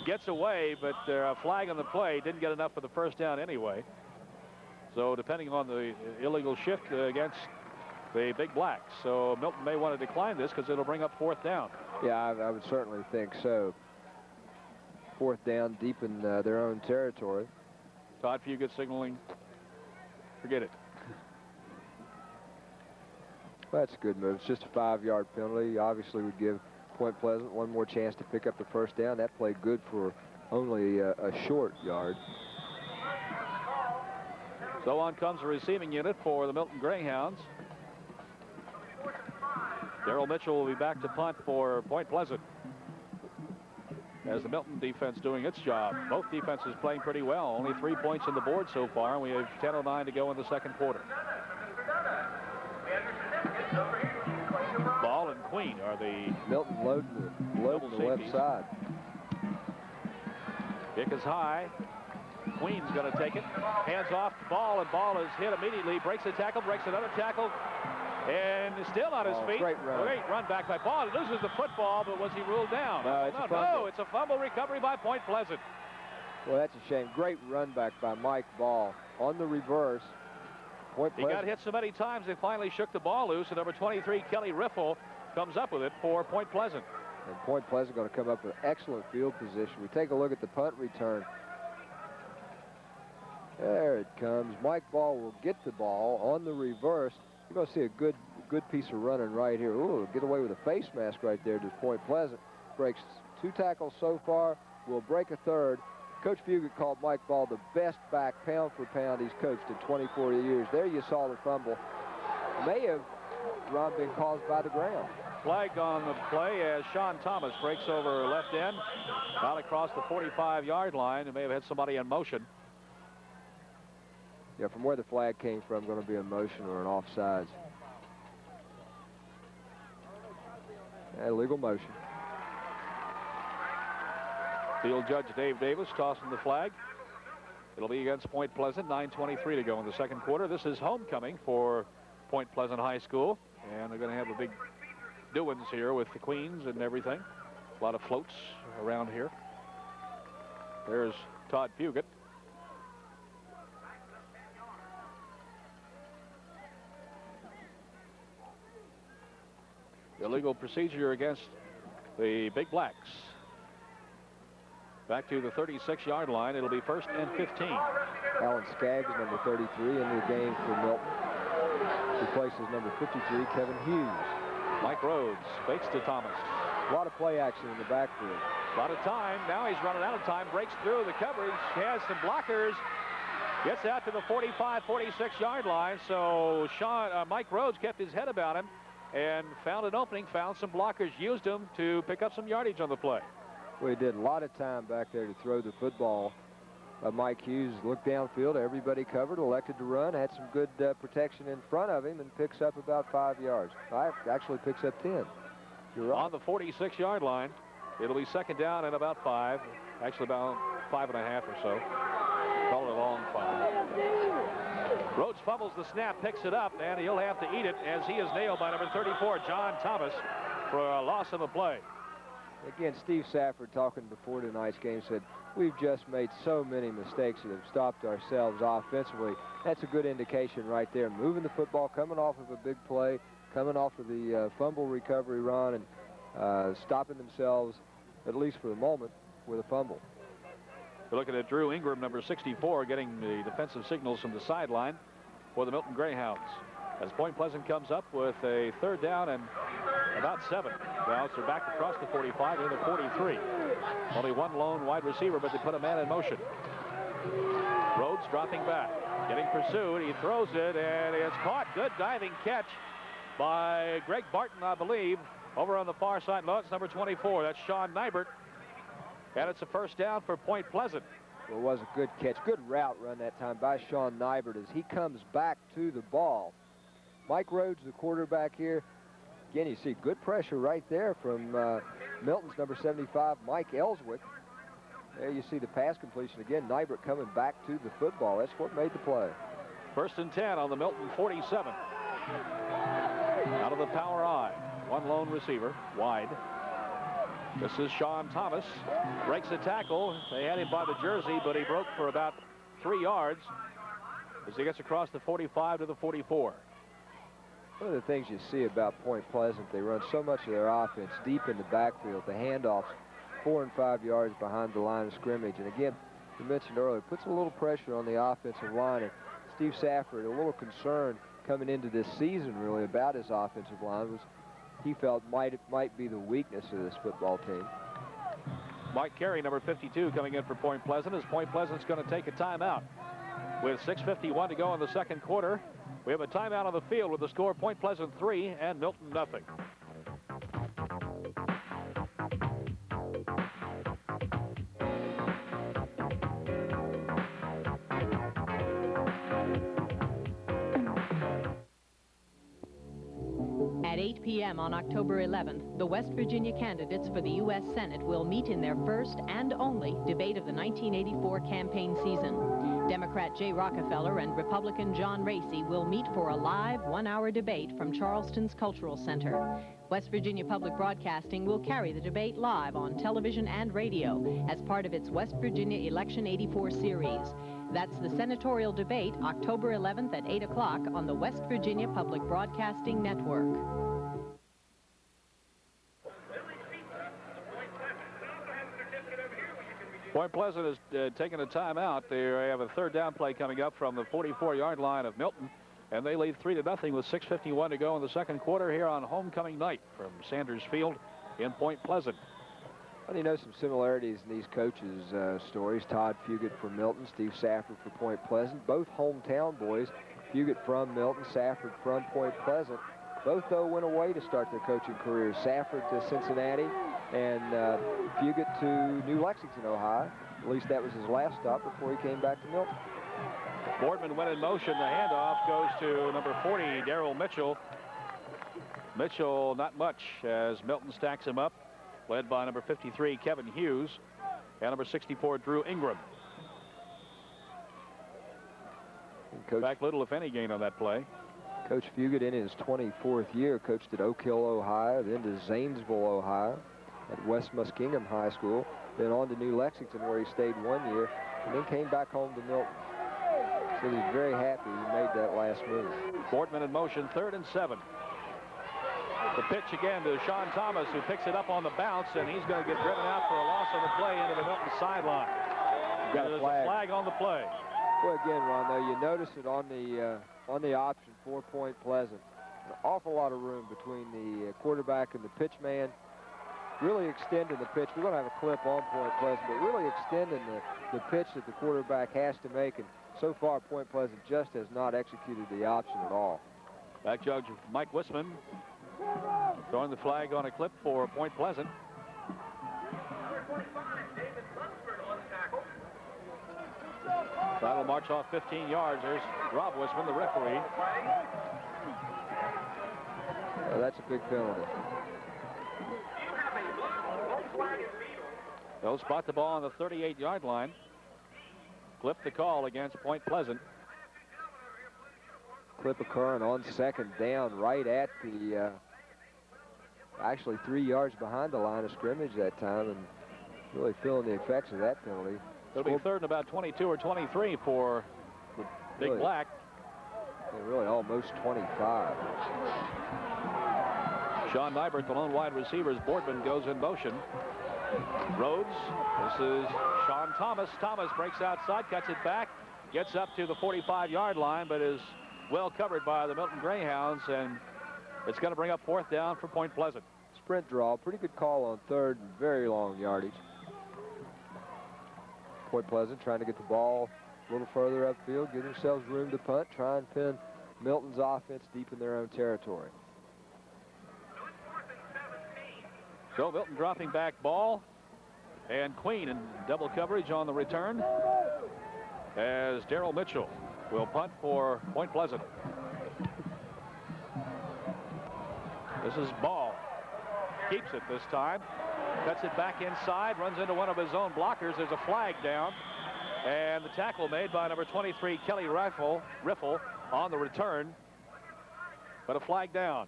gets away, but a flag on the play didn't get enough for the 1st down anyway. So depending on the illegal shift against the Big Blacks. So Milton may want to decline this because it'll bring up 4th down. Yeah, I would certainly think so. 4th down deep in their own territory. Todd Fugit signaling, forget it. That's a good move. It's just a 5-yard penalty. Obviously would give Point Pleasant one more chance to pick up the 1st down. That played good for only a short yard. So on comes the receiving unit for the Milton Greyhounds. Darrell Mitchell will be back to punt for Point Pleasant, as the Milton defense doing its job. Both defenses playing pretty well. Only 3 points on the board so far, and we have 10:09 to go in the 2nd quarter. Ball and Queen are the Milton loading the left side. Kick is high. Queen's going to take it. Hands off Ball, and Ball is hit immediately. Breaks a tackle, breaks another tackle, and is still on his feet. Great run back by Ball. He loses the football, but was he ruled down? No, it's a fumble recovery by Point Pleasant. Well, that's a shame. Great run back by Mike Ball on the reverse. He got hit so many times they finally shook the ball loose, and number 23, Kelly Riffle, comes up with it for Point Pleasant. And Point Pleasant going to come up with excellent field position. We take a look at the punt return. There it comes. Mike Ball will get the ball on the reverse. You're going to see a good piece of running right here. Ooh, get away with a face mask right there to Point Pleasant. Breaks 2 tackles so far. Will break a 3rd. Coach Fugit called Mike Ball the best back pound for pound he's coached in 24 years. There you saw the fumble. May have, Ron, been caused by the ground. Flag on the play as Sean Thomas breaks over left end, out across the 45-yard line, and may have had somebody in motion. Yeah, from where the flag came from, going to be a motion or an offsides. Illegal motion. Field judge Dave Davis tossing the flag. It'll be against Point Pleasant. 9:23 to go in the 2nd quarter. This is homecoming for Point Pleasant High School, and they're going to have a big doings here with the Queens and everything. A lot of floats around here. There's Todd Fugit. Illegal procedure against the Big Blacks. Back to the 36-yard line. It'll be 1st and 15. Alan Skaggs, number 33, in the game for Milton. Replaces number 53, Kevin Hughes. Mike Rhodes fakes to Thomas. A lot of play action in the backfield. A lot of time. Now he's running out of time. Breaks through the coverage. Has some blockers. Gets out to the 45, 46-yard line. So Mike Rhodes kept his head about him and found an opening, found some blockers, used them to pick up some yardage on the play. Well, he did a lot of time back there to throw the football. Mike Hughes looked downfield, everybody covered, elected to run, had some good protection in front of him, and picks up about 5 yards. Actually picks up 10. You're right. On the 46-yard line, it'll be 2nd down and about 5. Actually, about 5.5 or so. Call it a long fumble. Rhodes fumbles the snap, picks it up, and he'll have to eat it as he is nailed by number 34, John Thomas, for a loss of the play. Again, Steve Safford, talking before tonight's game, said, we've just made so many mistakes that have stopped ourselves offensively. That's a good indication right there. Moving the football, coming off of a big play, coming off of the fumble recovery run, and stopping themselves, at least for the moment, with a fumble. We're looking at Drew Ingram, number 64, getting the defensive signals from the sideline for the Milton Greyhounds. As Point Pleasant comes up with a 3rd down and about 7. Now they're back across the 45 into the 43. Only one lone wide receiver, but they put a man in motion. Rhodes dropping back, getting pursued. He throws it, and it's caught. Good diving catch by Greg Barton, I believe, over on the far side. No, it's number 24. That's Sean Nybert. And it's a 1st down for Point Pleasant. Well, it was a good catch. Good route run that time by Sean Nybert as he comes back to the ball. Mike Rhodes, the quarterback here. Again, you see good pressure right there from Milton's number 75, Mike Ellswick. There you see the pass completion again. Nybert coming back to the football. That's what made the play. 1st and 10 on the Milton 47. Out of the power I. One lone receiver, wide. This is Sean Thomas. Breaks a tackle. They had him by the jersey, but he broke for about 3 yards as he gets across the 45 to the 44. One of the things you see about Point Pleasant, they run so much of their offense deep in the backfield. The handoffs 4 and 5 yards behind the line of scrimmage. And again, you mentioned earlier, puts a little pressure on the offensive line. And Steve Safford, a little concerned coming into this season really about his offensive line, was he felt might be the weakness of this football team. Mike Carey, number 52, coming in for Point Pleasant, as Point Pleasant's going to take a timeout. With 6:51 to go in the 2nd quarter, we have a timeout on the field with the score Point Pleasant 3 and Milton nothing. At 8 p.m. on October 11th, the West Virginia candidates for the U.S. Senate will meet in their first and only debate of the 1984 campaign season. Democrat Jay Rockefeller and Republican John Racy will meet for a live 1-hour debate from Charleston's Cultural Center. West Virginia Public Broadcasting will carry the debate live on television and radio as part of its West Virginia Election 84 series. That's the senatorial debate, October 11th at 8 o'clock on the West Virginia Public Broadcasting Network. Point Pleasant is taking a timeout. They have a 3rd down play coming up from the 44-yard line of Milton, and they lead 3-0 with 6:51 to go in the 2nd quarter here on homecoming night from Sanders Field in Point Pleasant. Well, you know some similarities in these coaches' stories. Todd Fugate for Milton, Steve Safford for Point Pleasant. Both hometown boys. Fugate from Milton, Safford from Point Pleasant. Both, though, went away to start their coaching careers. Safford to Cincinnati and Fugate to New Lexington, Ohio. At least that was his last stop before he came back to Milton. Boardman went in motion. The handoff goes to number 40, Darrell Mitchell. Mitchell, not much as Milton stacks him up, led by number 53, Kevin Hughes, and number 64, Drew Ingram. In fact, little if any gain on that play. Coach Fugate in his 24th year coached at Oak Hill, Ohio, then to Zanesville, Ohio, at West Muskingum High School, then on to New Lexington where he stayed 1 year, and then came back home to Milton. So he's very happy he made that last move. Boardman in motion, 3rd and 7. The pitch again to Sean Thomas, who picks it up on the bounce, and he's going to get driven out for a loss on the play into the Milton sideline. Got a flag on the play. Well, again, Ron, though, you notice it on the option for Point Pleasant. An awful lot of room between the quarterback and the pitch man. Really extending the pitch. We're going to have a clip on Point Pleasant, but really extending the pitch that the quarterback has to make. And so far, Point Pleasant just has not executed the option at all. Back judge Mike Wisman throwing the flag on a clip for Point Pleasant. That'll march off 15 yards. There's Rob Wisman, the referee. Well, that's a big penalty. They'll spot the ball on the 38-yard line. Clip the call against Point Pleasant. Clip occurring on second down right at the, actually 3 yards behind the line of scrimmage that time, and really feeling the effects of that penalty. It'll be third and about 22 or 23 for the Big Really? Black. Really almost 25. Sean Nybert, the lone wide receiver, as Boardman goes in motion. Rhodes, this is Sean Thomas. Thomas breaks outside, cuts it back, gets up to the 45-yard line, but is well covered by the Milton Greyhounds, and it's going to bring up fourth down for Point Pleasant. Sprint draw, pretty good call on third and very long yardage. Point Pleasant trying to get the ball a little further upfield, give themselves room to punt, try and pin Milton's offense deep in their own territory. So Milton dropping back ball, and Queen in double coverage on the return as Darrell Mitchell will punt for Point Pleasant. This is Ball. Keeps it this time. Cuts it back inside, runs into one of his own blockers. There's a flag down, and the tackle made by number 23, Kelly Riffle on the return, but a flag down.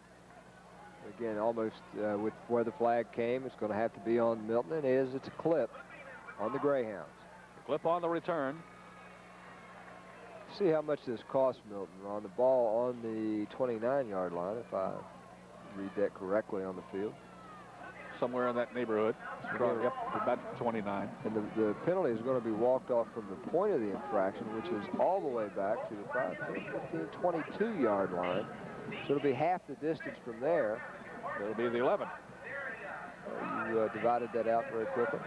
Again, almost with where the flag came, it's going to have to be on Milton. It is. It's a clip on the Greyhounds. Clip on the return. See how much this cost Milton on the ball on the 29-yard line, if I read that correctly on the field. Somewhere in that neighborhood. Yep, about 29. And the penalty is going to be walked off from the point of the infraction, which is all the way back to the 5, 10, 15, 22-yard line. So it'll be half the distance from there. It'll be the 11. You divided that out very quickly.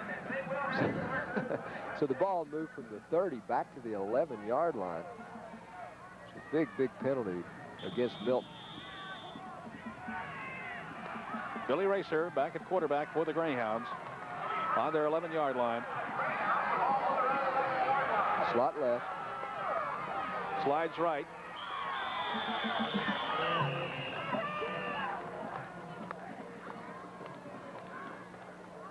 So the ball moved from the 30 back to the 11-yard line. It's a big, big penalty against Milton. Billy Racer back at quarterback for the Greyhounds on their 11-yard line. Slot left. Slides right.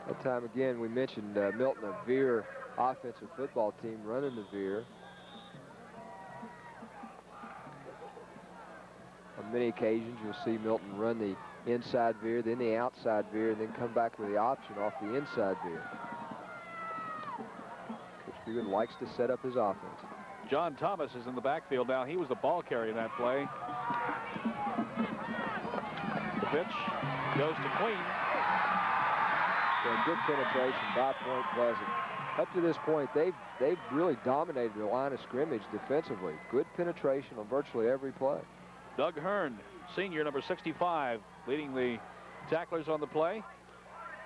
That time again, we mentioned Milton, a veer offensive football team running the veer. On many occasions, you'll see Milton run the inside veer, then the outside veer, and then come back with the option off the inside veer. Coach Dugan likes to set up his offense. John Thomas is in the backfield now. He was the ball carrier in that play. The pitch goes to Queen. So good penetration by Point Pleasant. Up to this point, they've really dominated the line of scrimmage defensively. Good penetration on virtually every play. Doug Hearn, senior, number 65, leading the tacklers on the play.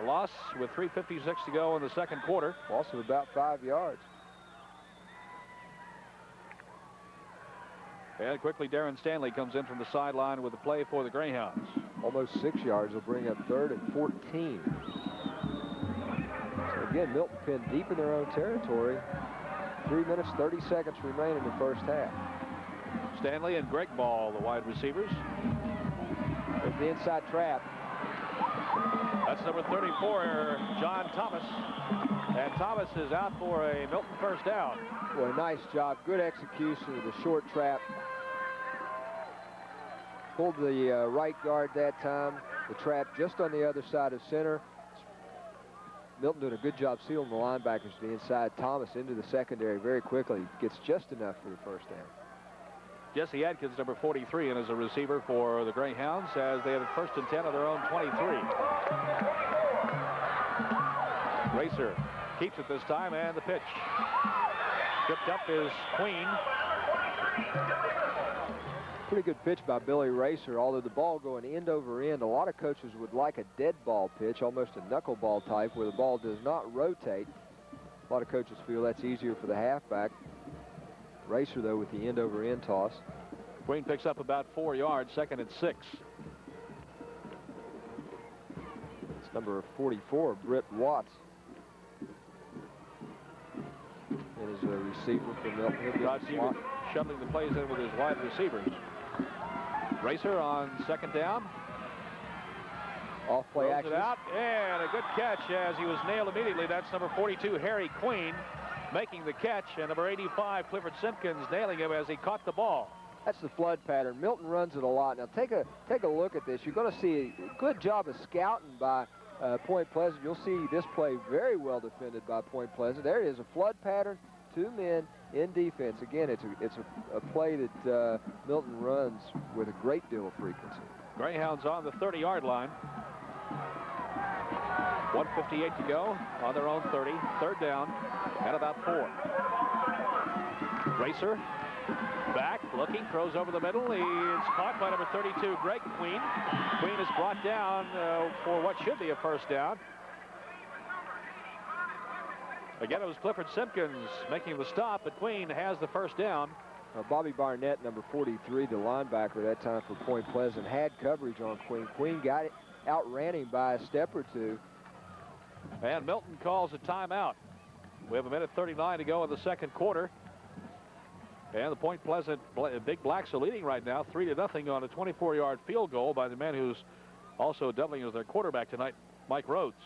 A loss with 3:56 to go in the second quarter. Loss of about 5 yards. And quickly, Darren Stanley comes in from the sideline with the play for the Greyhounds. Almost 6 yards will bring up third and 14. So again, Milton pinned deep in their own territory. 3 minutes, 30 seconds remain in the first half. Stanley and Greg Ball, the wide receivers. There's the inside trap. That's number 34, John Thomas. And Thomas is out for a Milton first down. Boy, nice job. Good execution of the short trap. Pulled the right guard that time. The trap just on the other side of center. Milton doing a good job sealing the linebackers to the inside. Thomas into the secondary very quickly. Gets just enough for the first down. Jesse Adkins, number 43, and as a receiver for the Greyhounds, as they have a first and 10 on their own 23. Racer keeps it this time, and the pitch. Tripped up is Queen. Pretty good pitch by Billy Racer, although the ball going end over end. A lot of coaches would like a dead ball pitch, almost a knuckleball type, where the ball does not rotate. A lot of coaches feel that's easier for the halfback. Racer, though, with the end over end toss. Queen picks up about 4 yards, second and 6. It's number 44, Britt Watts. And is a receiver for Milton. Rod Seaver shuffling the plays in with his wide receivers. Racer on second down. Off-play Throws action. it out, and a good catch as he was nailed immediately. That's number 42, Harry Queen, making the catch, and number 85, Clifford Simpkins, nailing him as he caught the ball. That's the flood pattern. Milton runs it a lot. Now take a look at this. You're going to see a good job of scouting by Point Pleasant. You'll see this play very well defended by Point Pleasant. There it is, a flood pattern, 2 men in defense. Again, it's a play that Milton runs with a great deal of frequency. Greyhounds on the 30-yard line. 1:58 to go on their own 30. Third down at about 4. Racer back, looking, throws over the middle. He's caught by number 32, Greg Queen. Queen is brought down for what should be a first down. Again, it was Clifford Simpkins making the stop, but Queen has the first down. Bobby Barnett, number 43, the linebacker at that time for Point Pleasant, had coverage on Queen. Queen got it, outran him by a step or two. And Milton calls a timeout. We have 1:39 to go in the second quarter. And the Point Pleasant Big Blacks are leading right now, 3-0 on a 24-yard field goal by the man who's also doubling as their quarterback tonight, Mike Rhodes.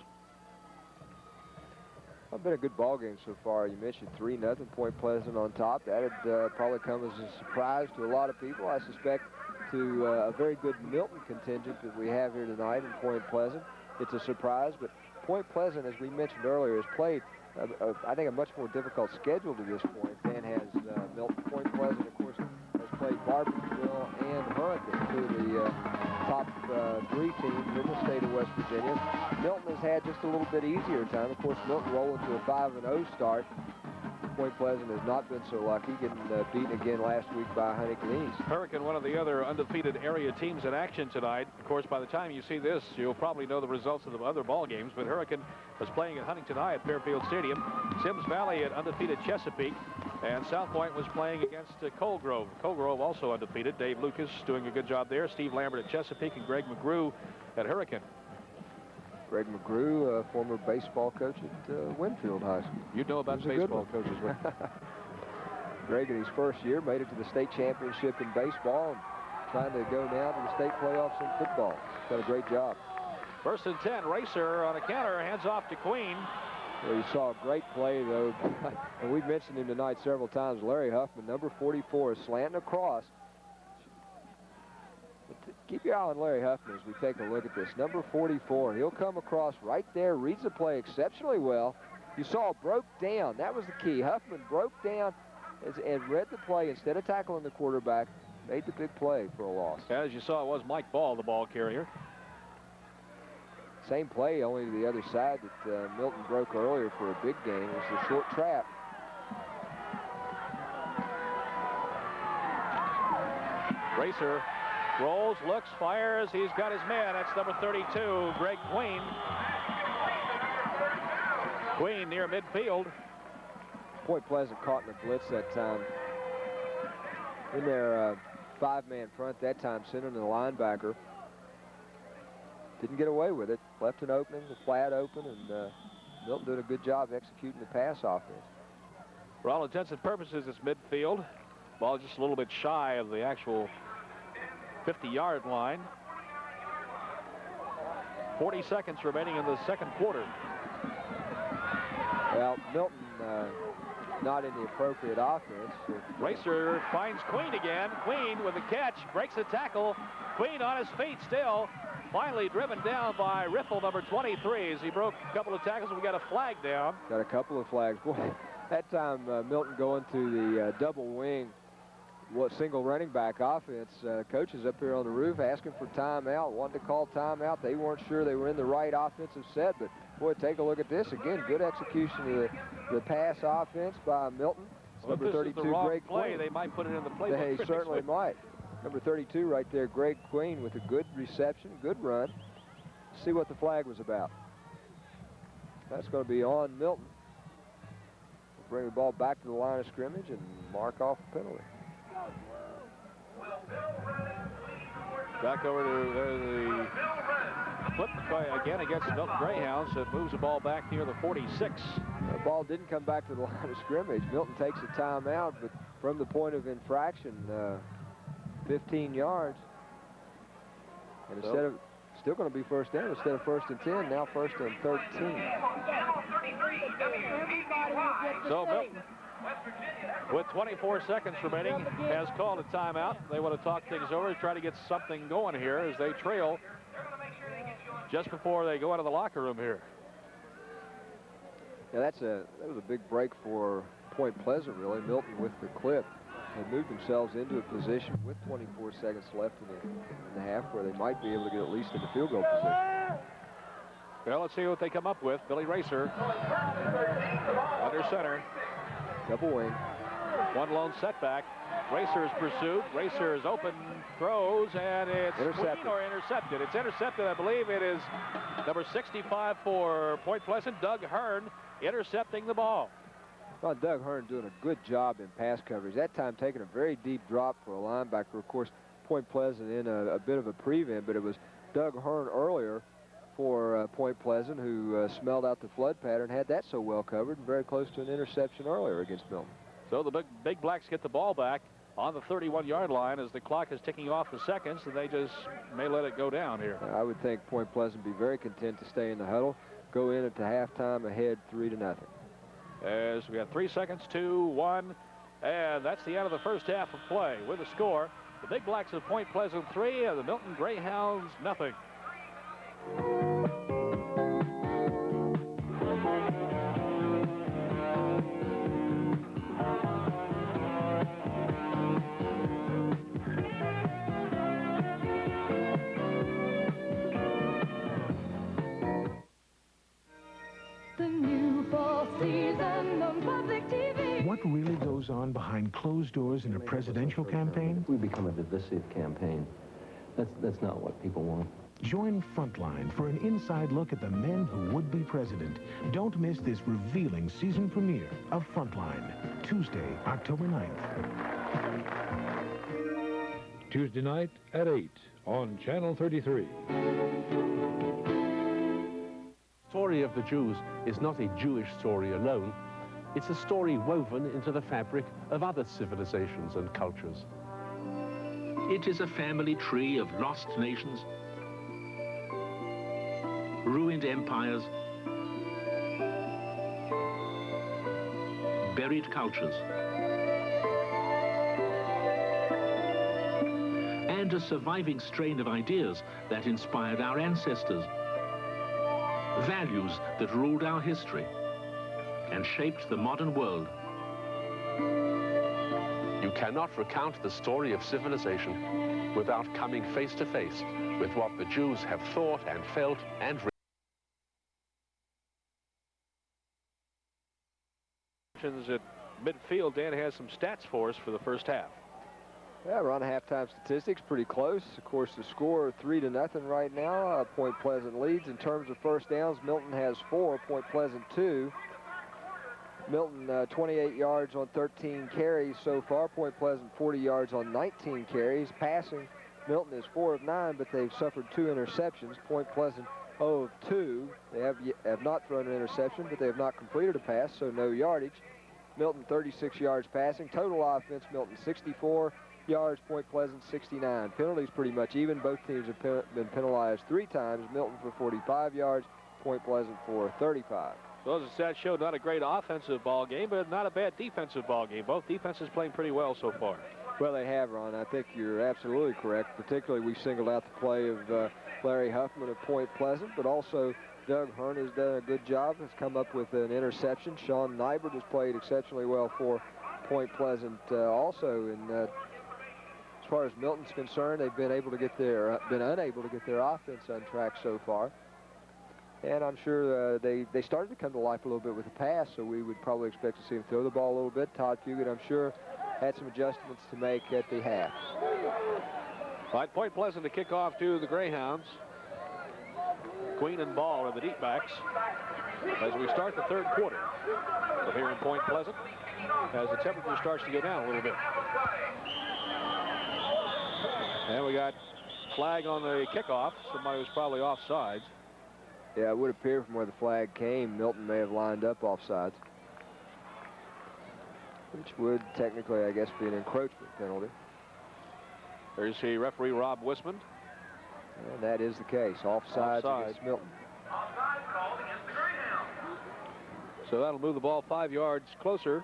It's been a good ball game so far. You mentioned 3-0, Point Pleasant on top. That had probably come as a surprise to a lot of people. I suspect to a very good Milton contingent that we have here tonight in Point Pleasant. It's a surprise, but Point Pleasant, as we mentioned earlier, has played, I think, a much more difficult schedule to this point than has Milton. Point Pleasant, of course, has played Barbersville and Hurricane, two of the top 3 teams in the state of West Virginia. Milton has had just a little bit easier time. Of course, Milton rolling to a 5-0 start. Point Pleasant has not been so lucky, getting beaten again last week by Huntington East. Hurricane, one of the other undefeated area teams in action tonight. Of course, by the time you see this, you'll probably know the results of the other ball games, but Hurricane was playing at Huntington High at Fairfield Stadium. Sims Valley at undefeated Chesapeake, and South Point was playing against Colegrove. Colegrove also undefeated. Dave Lucas doing a good job there. Steve Lambert at Chesapeake and Greg McGrew at Hurricane. Greg McGrew, former baseball coach at Winfield High School. You know about baseball coaches. Greg, in his first year, made it to the state championship in baseball and trying to go now to the state playoffs in football. Done a great job. 1st and 10, Racer on a counter, hands off to Queen. Well, you saw a great play, though, and we've mentioned him tonight several times. Larry Huffman, number 44, is slanting across. Keep your eye on Larry Huffman as we take a look at this. Number 44, he'll come across right there, reads the play exceptionally well. You saw broke down. That was the key. Huffman broke down and read the play. Instead of tackling the quarterback, made the big play for a loss. As you saw, it was Mike Ball, the ball carrier. Same play, only to the other side that Milton broke earlier for a big game. It was the short trap. Racer rolls, looks, fires. He's got his man. That's number 32, Greg Queen. Queen near midfield. Point Pleasant caught in the blitz that time. In their 5-man front that time, centering the linebacker. Didn't get away with it. Left an opening, the flat open, and Milton did a good job executing the pass offense. For all intents and purposes, it's midfield. Ball just a little bit shy of the actual 50-yard line. 40 seconds remaining in the second quarter. Well, Milton not in the appropriate offense. Racer finds Queen again. Queen with a catch, breaks a tackle. Queen on his feet still. Finally driven down by Riffle, number 23, as he broke a couple of tackles. We got a flag down. Got a couple of flags. Boy, that time Milton going to the double wing, single running back offense. Coaches up here on the roof asking for timeout, wanted to call timeout. They weren't sure they were in the right offensive set, but boy, take a look at this. Again, good execution of the pass offense by Milton. Well, number 32, Greg Queen. They might put it in the playbook. They certainly might. Number 32 right there, Greg Queen, with a good reception, good run. See what the flag was about. That's going to be on Milton. We'll bring the ball back to the line of scrimmage and mark off the penalty. Back over to the flip again against Milton Greyhounds. It moves the ball back near the 46. The ball didn't come back to the line of scrimmage. Milton takes a timeout, but from the point of infraction, 15 yards. And still going to be first down instead of 1st and 10, now 1st and 13. So Milton, with 24 seconds remaining, has called a timeout. They want to talk things over, try to get something going here as they trail just before they go into the locker room here. Yeah, that was a big break for Point Pleasant, really. Milton with the clip. They moved themselves into a position with 24 seconds left in the half where they might be able to get at least in the field goal position. Well, let's see what they come up with. Billy Racer under center. Double wing. One lone setback. Racer is pursued. Racer is open, throws, and it's intercepted. It's intercepted. I believe it is number 65 for Point Pleasant, Doug Hearn, intercepting the ball. Well, Doug Hearn doing a good job in pass coverage. That time taking a very deep drop for a linebacker. Of course, Point Pleasant in a bit of a prevent, but it was Doug Hearn earlier for Point Pleasant who smelled out the flood pattern, had that so well covered, and very close to an interception earlier against Milton. So the big Blacks get the ball back on the 31-yard line as the clock is ticking off the seconds, and they just may let it go down here. I would think Point Pleasant be very content to stay in the huddle, go in at the halftime ahead 3-0. As we have 3 seconds, 2, 1, and that's the end of the first half of play. With the score, the Big Blacks of Point Pleasant 3 and the Milton Greyhounds nothing. The new fall season on public TV. What really goes on behind closed doors in a presidential campaign? If we become a divisive campaign, that's not what people want. Join Frontline for an inside look at the men who would be president. Don't miss this revealing season premiere of Frontline, Tuesday, October 9th. Tuesday night at 8 on Channel 33. The story of the Jews is not a Jewish story alone. It's a story woven into the fabric of other civilizations and cultures. It is a family tree of lost nations, ruined empires, buried cultures, and a surviving strain of ideas that inspired our ancestors, values that ruled our history and shaped the modern world. You cannot recount the story of civilization without coming face to face with what the Jews have thought and felt and At midfield, Dan has some stats for us for the first half. Yeah, we're on halftime statistics, pretty close. Of course, the score 3-0 right now. Point Pleasant leads. In terms of first downs, Milton has 4, Point Pleasant 2. Milton 28 yards on 13 carries so far. Point Pleasant 40 yards on 19 carries. Passing, Milton is 4 of 9, but they've suffered 2 interceptions. Point Pleasant 0 of 2. They have not thrown an interception, but they have not completed a pass, so no yardage. Milton 36 yards passing. Total offense, Milton 64 yards, Point Pleasant 69. Penalties pretty much even. Both teams have been penalized 3 times. Milton for 45 yards, Point Pleasant for 35. So as the stats show, not a great offensive ball game, but not a bad defensive ball game. Both defenses playing pretty well so far. Well, they have, Ron. I think you're absolutely correct. Particularly, we singled out the play of Larry Huffman of Point Pleasant, but also Doug Hearn has done a good job, has come up with an interception. Sean Nybert has played exceptionally well for Point Pleasant also. And as far as Milton's concerned, they've been unable to get their offense on track so far. And I'm sure they started to come to life a little bit with the pass, so we would probably expect to see them throw the ball a little bit. Todd Fugit, I'm sure, had some adjustments to make at the half. All right, Point Pleasant to kick off to the Greyhounds. Queen and Ball are the deep backs as we start the third quarter up here in Point Pleasant as the temperature starts to go down a little bit. And we got flag on the kickoff. Somebody was probably offsides. Yeah, it would appear from where the flag came, Milton may have lined up offsides, which would technically, I guess, be an encroachment penalty. There's the referee, Rob Wisman. And that is the case. Offside against Milton. So that'll move the ball 5 yards closer.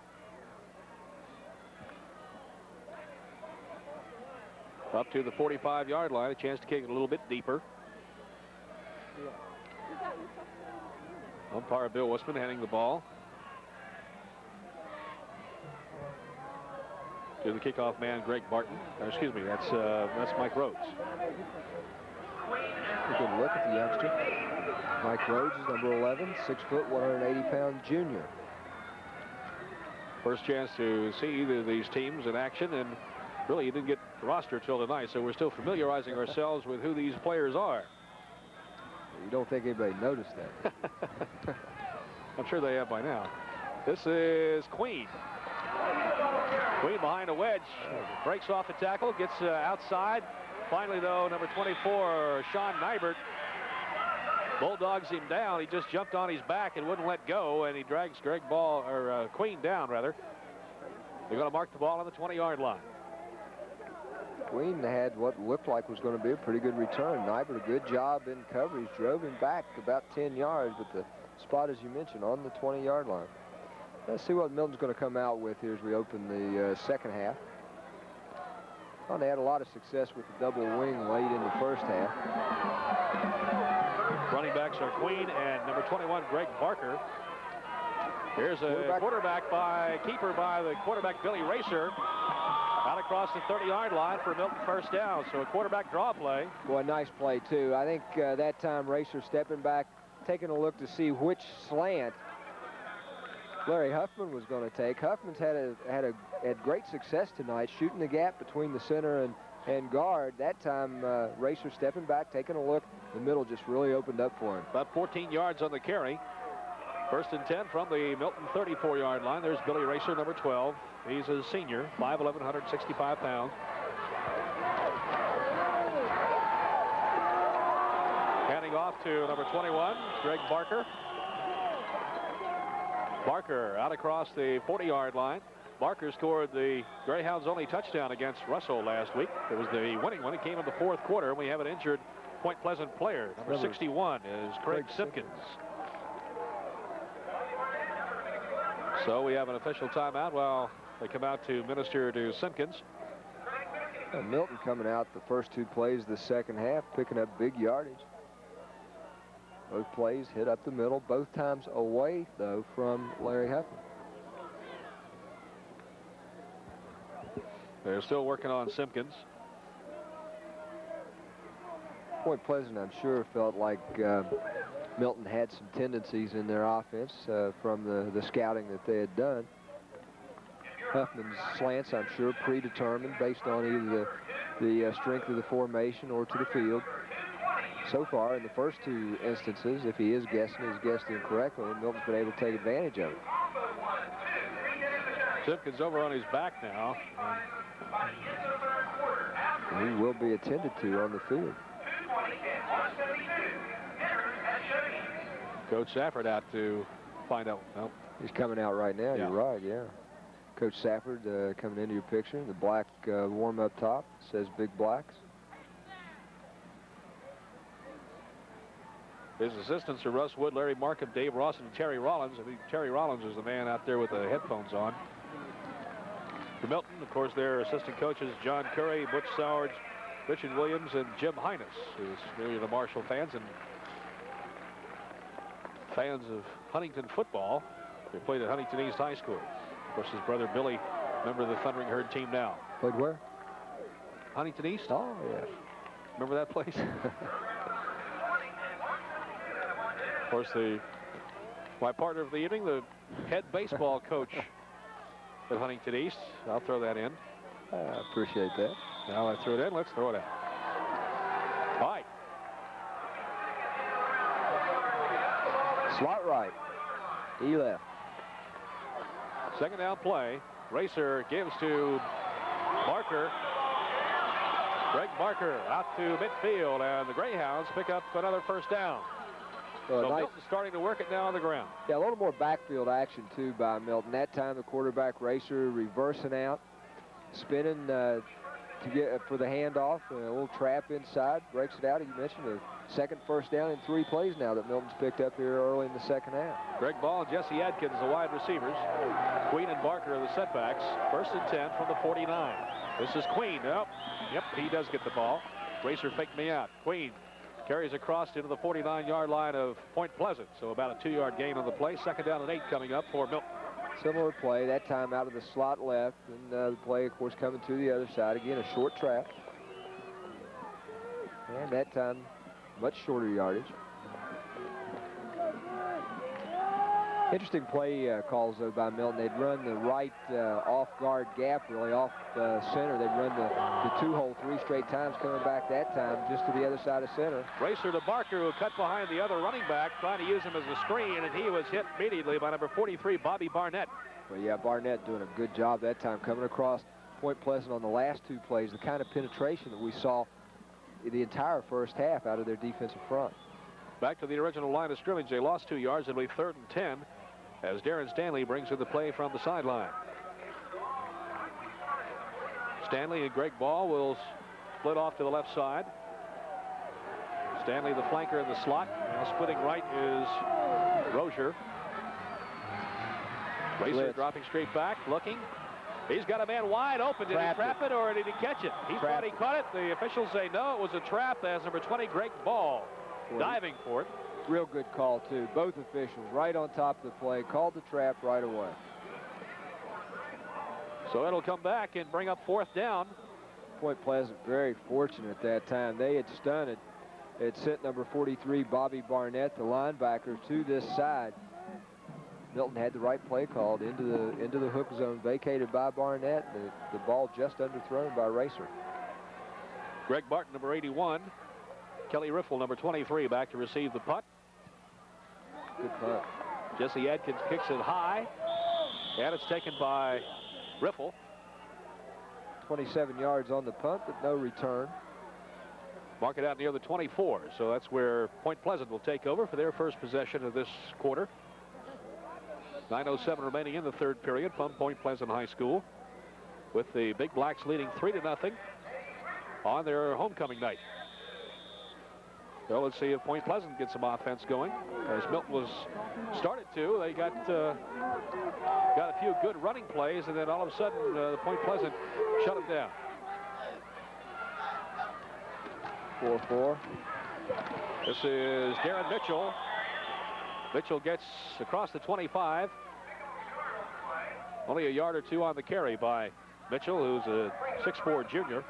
Up to the 45-yard line, a chance to kick it a little bit deeper. Umpire Bill Wissman handing the ball to the kickoff man, Greg Barton. Excuse me, that's Mike Rhodes. A good look at the youngster. Mike Rhodes is number 11, 6 foot, 180-pound junior. First chance to see either of these teams in action, and really, he didn't get the roster till tonight, so we're still familiarizing ourselves with who these players are. You don't think anybody noticed that? I'm sure they have by now. This is Queen. Queen behind a wedge. Breaks off the tackle, gets outside. Finally, though, number 24, Sean Nybert, bulldogs him down. He just jumped on his back and wouldn't let go, and he drags Queen down, rather. They're going to mark the ball on the 20-yard line. Queen had what looked like was going to be a pretty good return. Nybert, a good job in coverage, drove him back about 10 yards, but the spot, as you mentioned, on the 20-yard line. Let's see what Milton's going to come out with here as we open the second half. Well, they had a lot of success with the double wing late in the first half. Running backs are Queen and number 21, Greg Barker. Here's a keeper by the quarterback, Billy Racer. Out across the 30-yard line for Milton first down. So a quarterback draw play. Boy, nice play, too. I think that time Racer stepping back, taking a look to see which slant Larry Huffman was going to take. Huffman's had great success tonight, shooting the gap between the center and guard. That time, Racer stepping back, taking a look. The middle just really opened up for him. About 14 yards on the carry. First and 10 from the Milton 34-yard line. There's Billy Racer, number 12. He's a senior, 5'11", 165 pounds. Handing off to number 21, Greg Barker. Barker out across the 40-yard line. Barker scored the Greyhounds' only touchdown against Russell last week. It was the winning one. It came in the fourth quarter, and we have an injured Point Pleasant player. Number 61 is Craig Simpkins. So we have an official timeout while they come out to minister to Simpkins. Milton coming out the first two plays of the second half, picking up big yardage. Both plays hit up the middle, both times away, though, from Larry Huffman. They're still working on Simpkins. Point Pleasant, I'm sure, felt like Milton had some tendencies in their offense from the scouting that they had done. Huffman's slants, I'm sure, predetermined based on either the strength of the formation or to the field. So far, in the first two instances, if he is guessing, he's guessed incorrectly, and Milton's been able to take advantage of it. Simpkins over on his back now. He will be attended to on the field. Coach Safford out to find out. Well, he's coming out right now. Yeah. You're right, yeah. Coach Safford coming into your picture. The black warm up top says Big Blacks. His assistants are Russ Wood, Larry Markham, Dave Ross, and Terry Rollins. I think Terry Rollins is the man out there with the headphones on. For Milton, of course, their assistant coaches, John Curry, Butch Sowards, Richard Williams, and Jim Hines, who's really the Marshall fans and fans of Huntington football. They played at Huntington East High School. Of course, his brother Billy, member of the Thundering Herd team now. Played where? Huntington East. Oh, yeah. Remember that place? Of course, my partner of the evening, the head baseball coach at Huntington East. I'll throw that in. I appreciate that. Now I threw it in. Let's throw it out. All right. Slot right. He left. Second down play. Racer gives to Barker. Greg Barker out to midfield, and the Greyhounds pick up another first down. So Milton's starting to work it now on the ground. Yeah, a little more backfield action, too, by Milton. That time, the quarterback Racer reversing out, spinning to get for the handoff, a little trap inside, breaks it out. You mentioned the second first down in 3 plays now that Milton's picked up here early in the second half. Greg Ball and Jesse Adkins, the wide receivers. Queen and Barker are the setbacks. 1st and 10 from the 49. This is Queen. Yep, he does get the ball. Racer faked me out. Queen carries across into the 49-yard line of Point Pleasant. So about a 2-yard gain on the play. 2nd down and 8 coming up for Milton. Similar play, that time out of the slot left, and the play, of course, coming to the other side. Again, a short trap. And that time, much shorter yardage. Interesting play calls, though, by Milton. They'd run the right off-guard gap, really off center. They'd run the 2-hole 3 straight times, coming back that time just to the other side of center. Racer to Barker, who cut behind the other running back, trying to use him as a screen, and he was hit immediately by number 43, Bobby Barnett. Well, yeah, Barnett doing a good job that time, coming across Point Pleasant on the last 2 plays, the kind of penetration that we saw the entire first half out of their defensive front. Back to the original line of scrimmage. They lost 2 yards. It'll be 3rd and 10 as Darren Stanley brings in the play from the sideline. Stanley and Greg Ball will split off to the left side. Stanley, the flanker in the slot. Now splitting right is Rozier. Racer dropping straight back, looking. He's got a man wide open. Did he trap it or did he catch it? He thought he caught it. The officials say no, it was a trap. As number 20, Greg Ball, diving for it. Real good call, too. Both officials right on top of the play. Called the trap right away. So it'll come back and bring up 4th down. Point Pleasant very fortunate at that time. They had stunned it. It sent number 43, Bobby Barnett, the linebacker, to this side. Milton had the right play called into the hook zone, vacated by Barnett. The ball just underthrown by Racer. Greg Barton, number 81. Kelly Riffle, number 23, back to receive the punt. Good punt. Jesse Adkins kicks it high, and it's taken by Riffle. 27 yards on the punt, but no return. Mark it out near the 24, so that's where Point Pleasant will take over for their first possession of this quarter. 9:07 remaining in the 3rd period from Point Pleasant High School, with the Big Blacks leading 3-0 on their homecoming night. So let's see if Point Pleasant gets some offense going. As Milton was started to, they got a few good running plays, and then all of a sudden, the Point Pleasant shut them down. 4-4. This is Darren Mitchell. Mitchell gets across the 25. Only a yard or 2 on the carry by Mitchell, who's a 6'4" junior.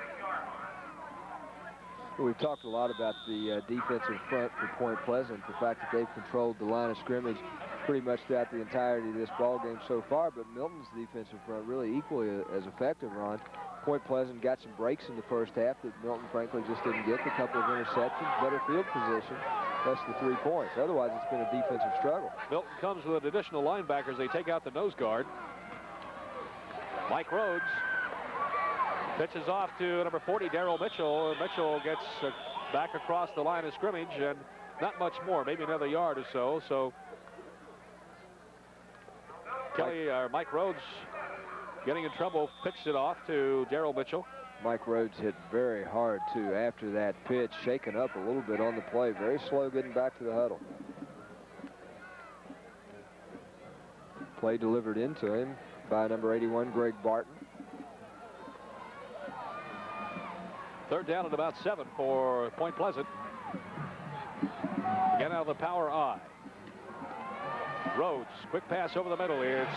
We've talked a lot about the defensive front for Point Pleasant, the fact that they've controlled the line of scrimmage pretty much throughout the entirety of this ball game so far, but Milton's defensive front really equally as effective, Ron. Point Pleasant got some breaks in the first half that Milton, frankly, just didn't get. A couple of interceptions, better field position, plus the 3 points. Otherwise, it's been a defensive struggle. Milton comes with additional linebackers. They take out the nose guard. Mike Rhodes pitches off to number 40, Darrell Mitchell. Mitchell gets back across the line of scrimmage, and not much more, maybe another yard or so. So Mike Rhodes getting in trouble, pitched it off to Darrell Mitchell. Mike Rhodes hit very hard, too, after that pitch, shaken up a little bit on the play. Very slow getting back to the huddle. Play delivered into him by number 81, Greg Barton. 3rd down at about 7 for Point Pleasant. Again out of the power I. Rhodes, quick pass over the middle. It's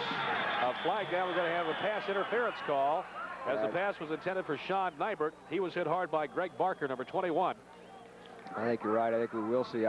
a flag down. We're going to have a pass interference call, as the pass was intended for Sean Nybert. He was hit hard by Greg Barker, number 21. I think you're right. I think we will see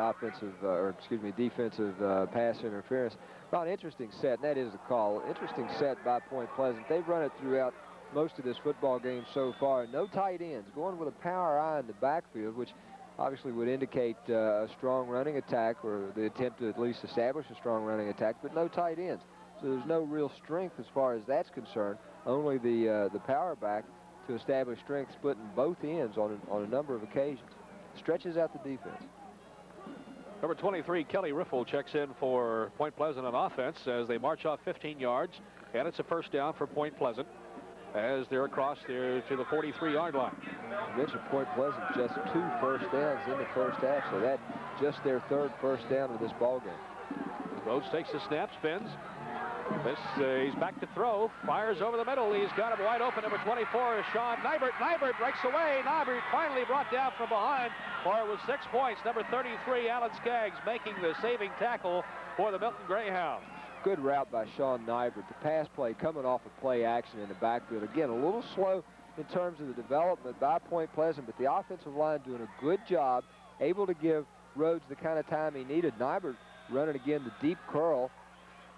defensive pass interference. Well, an interesting set, and that is the call. Interesting set by Point Pleasant. They've run it throughout most of this football game so far. No tight ends, going with a power I in the backfield, which obviously would indicate a strong running attack, or the attempt to at least establish a strong running attack, but no tight ends. So there's no real strength as far as that's concerned. Only the power back to establish strength, splitting both ends on a number of occasions. Stretches out the defense. Number 23, Kelly Riffle, checks in for Point Pleasant on offense as they march off 15 yards, and it's a 1st down for Point Pleasant as they're across there to the 43-yard line. You mentioned Point Pleasant, just 2 first downs in the first half, so that's just their 3rd first down of this ball game. Rhodes takes the snap, spins. He's back to throw, fires over the middle. He's got him wide open. Number 24 is Sean Nybert. Nybert breaks away. Nybert finally brought down from behind, for it was 6 points. Number 33, Alan Skaggs, making the saving tackle for the Milton Greyhounds. Good route by Sean Nybert. The pass play coming off of play action in the backfield. Again, a little slow in terms of the development by Point Pleasant, but the offensive line doing a good job, able to give Rhodes the kind of time he needed. Nybert running again the deep curl,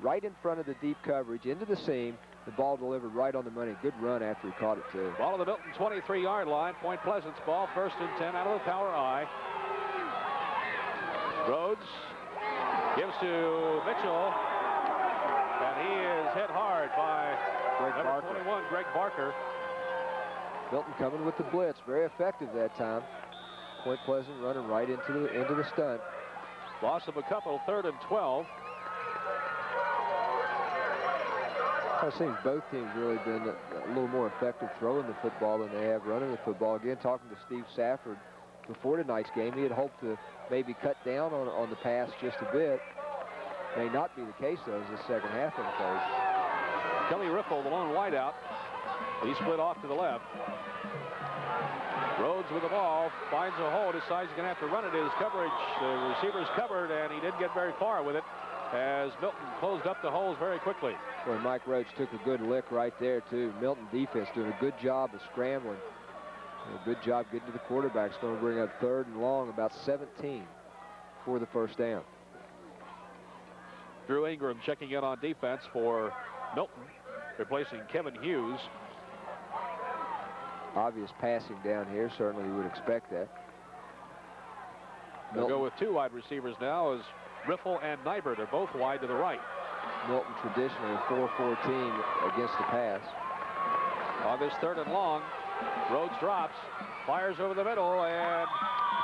right in front of the deep coverage, into the seam. The ball delivered right on the money. Good run after he caught it, too. Ball on the Milton 23-yard line. Point Pleasant's ball, 1st and 10 out of the power I. Rhodes gives to Mitchell, and he is hit hard by number 21, Greg Barker. Milton coming with the blitz. Very effective that time. Point Pleasant running right into the stunt. Loss of a couple, 3rd and 12. I've seen both teams really been a little more effective throwing the football than they have running the football. Again, talking to Steve Safford before tonight's game, he had hoped to maybe cut down on the pass just a bit. May not be the case, though, as the second half unfolds. Kelly Riffle, the lone wideout. He split off to the left. Rhodes with the ball, finds a hole, decides he's going to have to run it. His coverage, the receiver's covered, and he didn't get very far with it as Milton closed up the holes very quickly. Boy, Mike Rhodes took a good lick right there, too. Milton defense doing a good job of scrambling. A good job getting to the quarterback. It's going to bring up 3rd and long, about 17 for the first down. Drew Ingram checking in on defense for Milton, replacing Kevin Hughes. Obvious passing down here. Certainly you would expect that. They'll go with 2 wide receivers now as Riffle and Nybert are both wide to the right. Milton traditionally a 4-4 team against the pass. On this 3rd and long, Rhodes drops, fires over the middle, and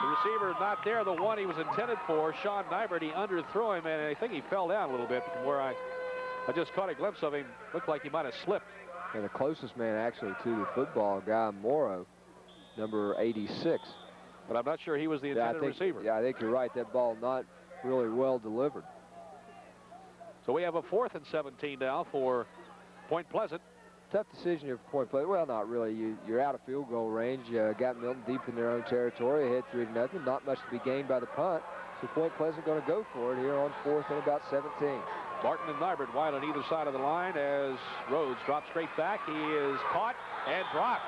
the receiver is not there, the one he was intended for, Sean Nybert. He underthrew him, and I think he fell down a little bit from where I just caught a glimpse of him. Looked like he might have slipped. And the closest man actually to the football, Guy Morrow, number 86. But I'm not sure he was the intended receiver. Yeah, I think you're right. That ball not really well delivered. So we have a 4th and 17 now for Point Pleasant. Tough decision here for Point Pleasant. Well, not really. You're out of field goal range. Got Milton deep in their own territory, ahead 3-0. Not much to be gained by the punt. So Point Pleasant going to go for it here on 4th and about 17. Barton and Nybert wide on either side of the line as Rhodes drops straight back. He is caught and dropped.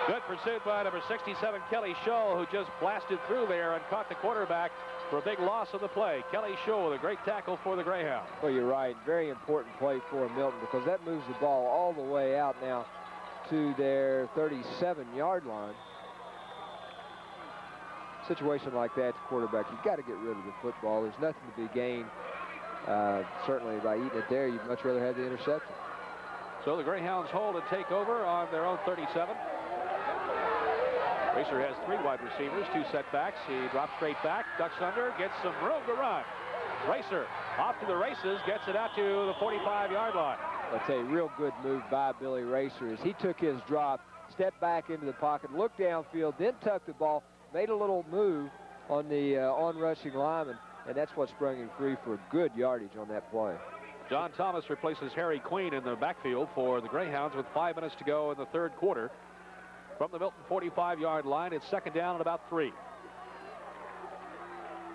Good pursuit by number 67, Kelly Scholl, who just blasted through there and caught the quarterback for a big loss of the play. Kelly Scholl with a great tackle for the Greyhounds. Well, you're right. Very important play for Milton because that moves the ball all the way out now to their 37-yard line. Situation like that, the quarterback, you've got to get rid of the football. There's nothing to be gained. Certainly by eating it there, you'd much rather have the interception. So the Greyhounds hold and take over on their own 37. Racer has 3 wide receivers, 2 setbacks. He drops straight back, ducks under, gets some room to run. Racer off to the races, gets it out to the 45-yard line. I'll tell you, real good move by Billy Racer as he took his drop, stepped back into the pocket, looked downfield, then tucked the ball, made a little move on the on-rushing lineman, and that's what sprung him free for good yardage on that play. John Thomas replaces Harry Queen in the backfield for the Greyhounds with 5 minutes to go in the 3rd quarter. From the Milton 45-yard line, it's 2nd down and about 3.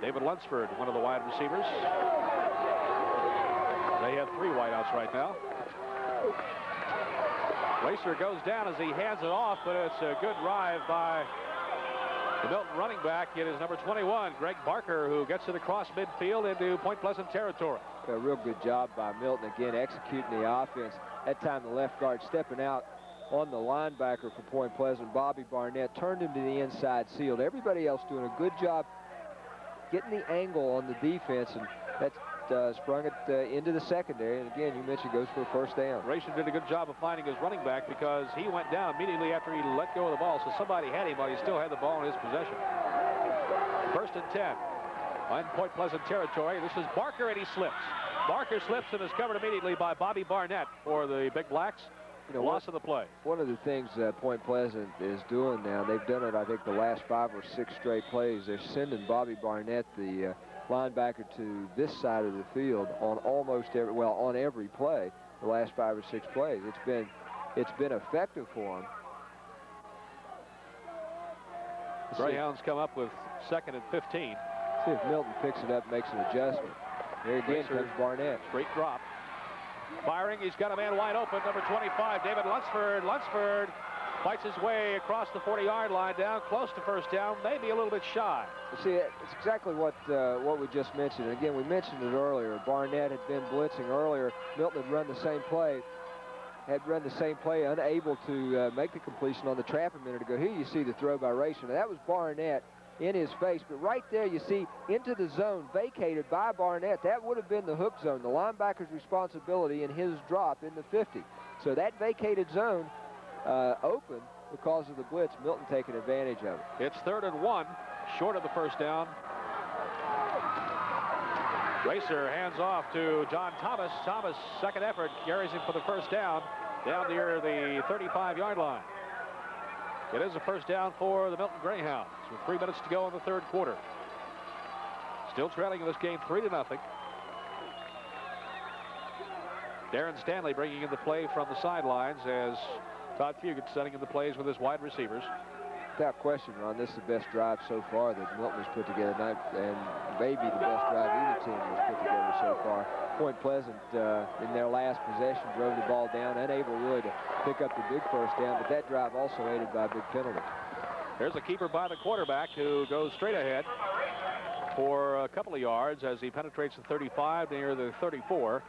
David Lunsford, one of the wide receivers. They have 3 wideouts right now. Racer goes down as he hands it off, but it's a good drive by the Milton running back. It is number 21, Greg Barker, who gets it across midfield into Point Pleasant territory. A real good job by Milton, again, executing the offense. That time the left guard stepping out on the linebacker for Point Pleasant, Bobby Barnett, turned him to the inside, sealed. Everybody else doing a good job getting the angle on the defense, and that sprung it into the secondary. And again, you mentioned goes for a first down. Racer did a good job of finding his running back because he went down immediately after he let go of the ball, so somebody had him, but he still had the ball in his possession. 1st and 10 on Point Pleasant territory. This is Barker, and he slips. Barker slips and is covered immediately by Bobby Barnett for the Big Blacks. You know, loss of the play. One of the things Point Pleasant is doing now, they've done it, I think, the last 5 or 6 straight plays. They're sending Bobby Barnett, the linebacker, to this side of the field on almost every, well, on every play, the last 5 or 6 plays. It's been effective for him. Greyhounds come up with 2nd and 15. See if Milton picks it up, makes an adjustment. There again comes Barnett. Straight drop. Firing, he's got a man wide open, number 25, David Lunsford. Lunsford fights his way across the 40-yard line, down close to first down, maybe a little bit shy. See, it's exactly what we just mentioned. And again, we mentioned it earlier. Barnett had been blitzing earlier. Milton had run the same play, unable to make the completion on the trap a minute ago. Here you see the throw by Racer. Now, that was Barnett in his face, but right there you see into the zone vacated by Barnett. That would have been the hook zone, the linebacker's responsibility in his drop in the 50. So that vacated zone open because of the blitz. Milton taking advantage of it. It's 3rd and 1, short of the first down. Racer hands off to John Thomas. Thomas, second effort, carries him for the first down near the 35-yard line. It is a first down for the Milton Greyhounds with 3 minutes to go in the 3rd quarter. Still trailing in this game 3-0. Darren Stanley bringing in the play from the sidelines as Todd Fugit setting in the plays with his wide receivers. Without question, Ron, this is the best drive so far that Milton has put together tonight, and maybe the best drive either team has put together so far. Point Pleasant, in their last possession, drove the ball down, unable really to pick up the big first down, but that drive also aided by a big penalty. There's a keeper by the quarterback who goes straight ahead for a couple of yards as he penetrates the 35 near the 34.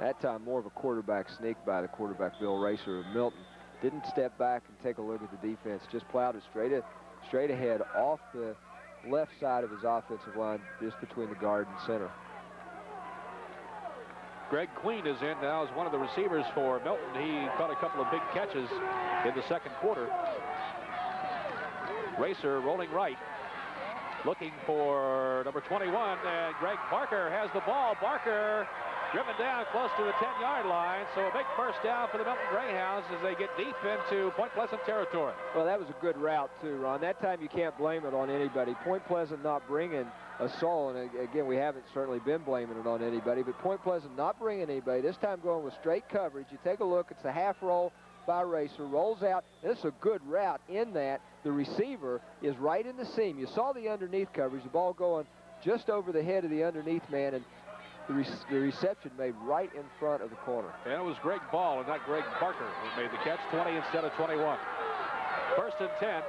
That time more of a quarterback sneak by the quarterback, Bill Racer of Milton. Didn't step back and take a look at the defense, just plowed it straight ahead off the left side of his offensive line, just between the guard and center. Greg Queen is in now as one of the receivers for Milton. He caught a couple of big catches in the 2nd quarter. Racer rolling right, looking for number 21, and Greg Barker has the ball. Barker driven down close to the 10-yard line, so a big first down for the Milton Greyhounds as they get deep into Point Pleasant territory. Well, that was a good route, too, Ron. That time you can't blame it on anybody. Point Pleasant not bringing a soul, and again, we haven't certainly been blaming it on anybody, but Point Pleasant not bringing anybody, this time going with straight coverage. You take a look, it's a half roll by Racer, rolls out, and it's a good route in that the receiver is right in the seam. You saw the underneath coverage, the ball going just over the head of the underneath man, and the reception made right in front of the corner. And it was Greg Ball and not Greg Barker who made the catch, 20 instead of 21. 1st and 10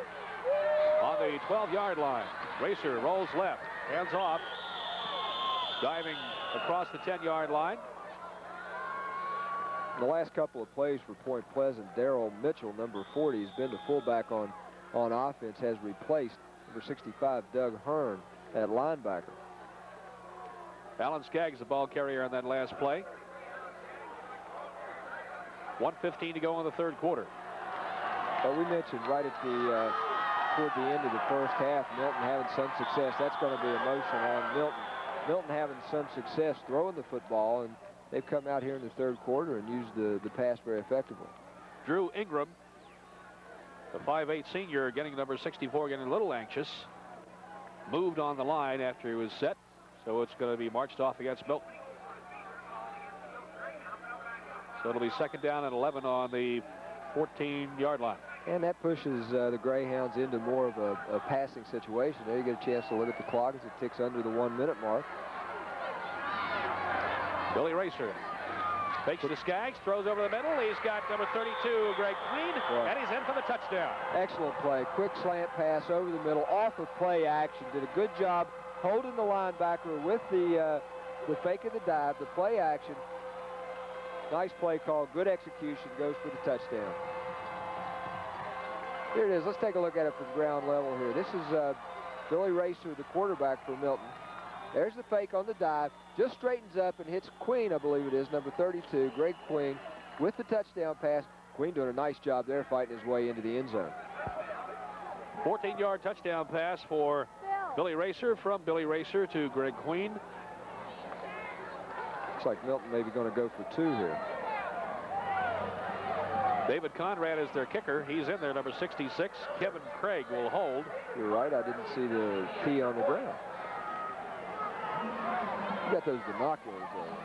on the 12-yard line. Racer rolls left, hands off, diving across the 10-yard line. The last couple of plays for Point Pleasant, Darrell Mitchell, number 40, has been the fullback on offense, has replaced number 65, Doug Hearn, at linebacker. Alan Skaggs, the ball carrier on that last play. 1:15 to go in the 3rd quarter. But we mentioned right at the toward the end of the first half, Milton having some success. That's going to be emotional on Milton. Milton having some success throwing the football, and they've come out here in the 3rd quarter and used the pass very effectively. Drew Ingram, the 5'8" senior, getting number 64, getting a little anxious. Moved on the line after he was set. So it's going to be marched off against Milton. So it'll be 2nd down and 11 on the 14-yard line. And that pushes the Greyhounds into more of a passing situation. There you get a chance to look at the clock as it ticks under the 1-minute mark. Billy Racer fakes to Skaggs, throws over the middle. He's got number 32, Greg Queen, and he's in for the touchdown. Excellent play. Quick slant pass over the middle, off of play action. Did a good job holding the linebacker with the fake of the dive, the play action. Nice play call, good execution, goes for the touchdown. Here it is. Let's take a look at it from ground level here. This is Billy Racer, the quarterback for Milton. There's the fake on the dive, just straightens up and hits Queen, I believe it is, number 32, Greg Queen, with the touchdown pass. Queen doing a nice job there fighting his way into the end zone. 14-yard touchdown pass for Billy Racer, from Billy Racer to Greg Queen. Looks like Milton maybe going to go for 2 here. David Conrad is their kicker. He's in there, number 66. Kevin Craig will hold. You're right, I didn't see the key on the ground. You got those binoculars there.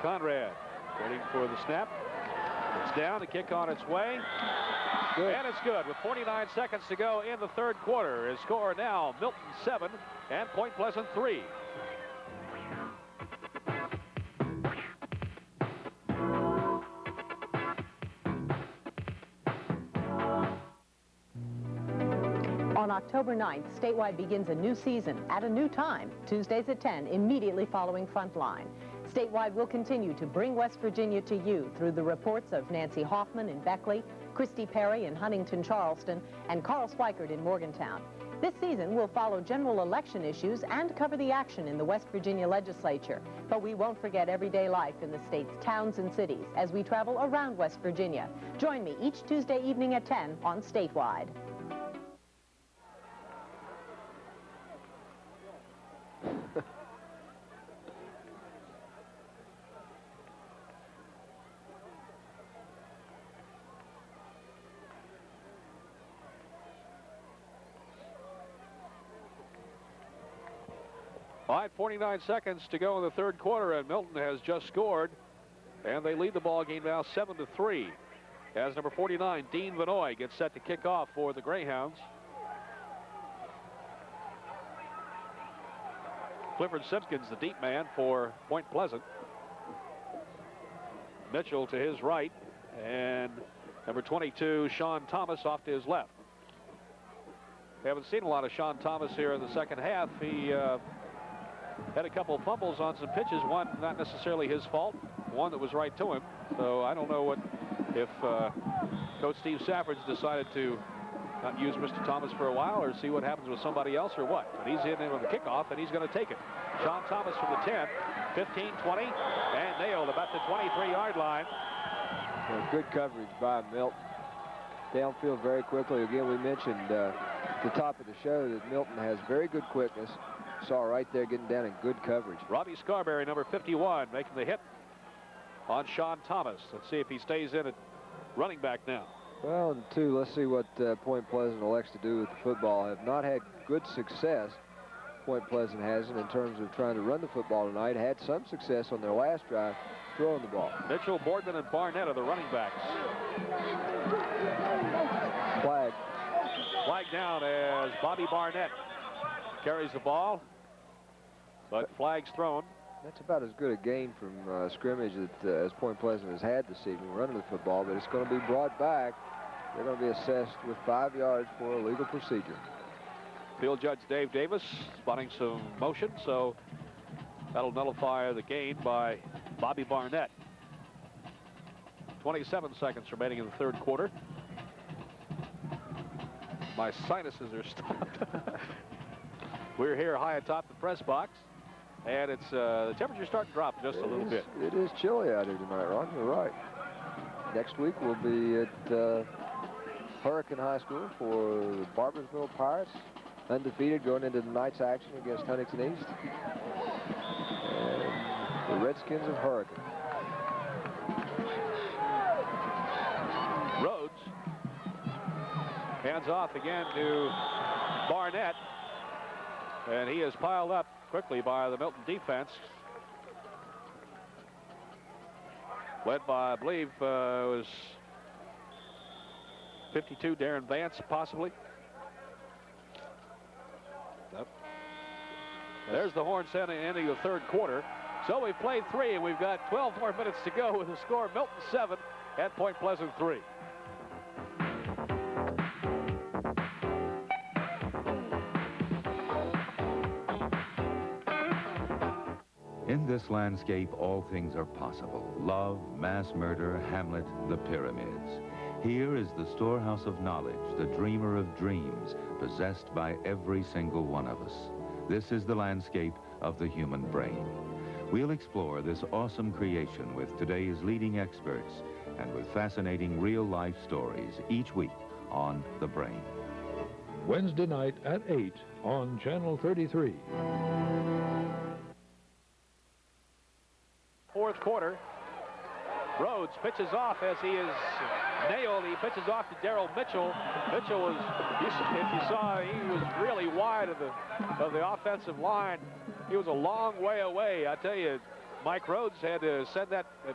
Conrad waiting for the snap. It's down, the kick on its way. Good. And it's good with 49 seconds to go in the third quarter. His score now, Milton 7 and Point Pleasant 3. On October 9th, statewide begins a new season at a new time, Tuesdays at 10, immediately following Frontline. Statewide will continue to bring West Virginia to you through the reports of Nancy Hoffman in Beckley, Christy Perry in Huntington, Charleston, and Carl Schweikert in Morgantown. This season will follow general election issues and cover the action in the West Virginia legislature. But we won't forget everyday life in the state's towns and cities as we travel around West Virginia. Join me each Tuesday evening at 10 on Statewide. All right, 49 seconds to go in the third quarter, and Milton has just scored, and they lead the ball game now 7-3. As number 49, Dean Vanoy, gets set to kick off for the Greyhounds. Clifford Simpkins, the deep man for Point Pleasant. Mitchell to his right, and number 22, Sean Thomas, off to his left. We haven't seen a lot of Sean Thomas here in the second half. He had a couple of fumbles on some pitches, one not necessarily his fault, one that was right to him. So I don't know if Coach Steve Safford's decided to not use Mr. Thomas for a while or see what happens with somebody else or what. But he's in on the kickoff, and he's going to take it. Sean Thomas from the 10, 15, 20, and nailed about the 23-yard line. Well, good coverage by Milton. Downfield very quickly. Again, we mentioned at the top of the show that Milton has very good quickness. Saw right there getting down in good coverage. Robbie Scarberry, number 51, making the hit on Sean Thomas. Let's see if he stays in at running back now. Well, and two, let's see what Point Pleasant elects to do with the football. Have not had good success, Point Pleasant hasn't, in terms of trying to run the football tonight. Had some success on their last drive throwing the ball. Mitchell, Boardman, and Barnett are the running backs. Flag. Flag down as Bobby Barnett carries the ball, but flag's thrown. That's about as good a gain from scrimmage as Point Pleasant has had this evening, running the football, but it's going to be brought back. They're going to be assessed with 5 yards for illegal procedure. Field judge Dave Davis spotting some motion, so that'll nullify the gain by Bobby Barnett. 27 seconds remaining in the third quarter. My sinuses are stopped. We're here high atop the press box, and it's the temperature's starting to drop just a little bit. It is chilly out here tonight, Ron. You're right. Next week we'll be at Hurricane High School for the Barbersville Pirates, undefeated going into tonight's action against Huntington East, and the Redskins of Hurricane. Rhodes hands off again to Barnett, and he is piled up quickly by the Milton defense, led by, I believe, was 52 Darren Vance, possibly. Yep. There's the horn sound ending the third quarter. So we've played 3, and we've got 12 more minutes to go with the score Milton 7 at Point Pleasant 3. In this landscape, all things are possible. Love, mass murder, Hamlet, the pyramids. Here is the storehouse of knowledge, the dreamer of dreams, possessed by every single one of us. This is the landscape of the human brain. We'll explore this awesome creation with today's leading experts and with fascinating real-life stories each week on The Brain. Wednesday night at 8 on Channel 33. Fourth quarter. Rhodes pitches off as he is nailed. He pitches off to Darrell Mitchell. Mitchell was, if you saw, he was really wide of the offensive line. He was a long way away. I tell you, Mike Rhodes had to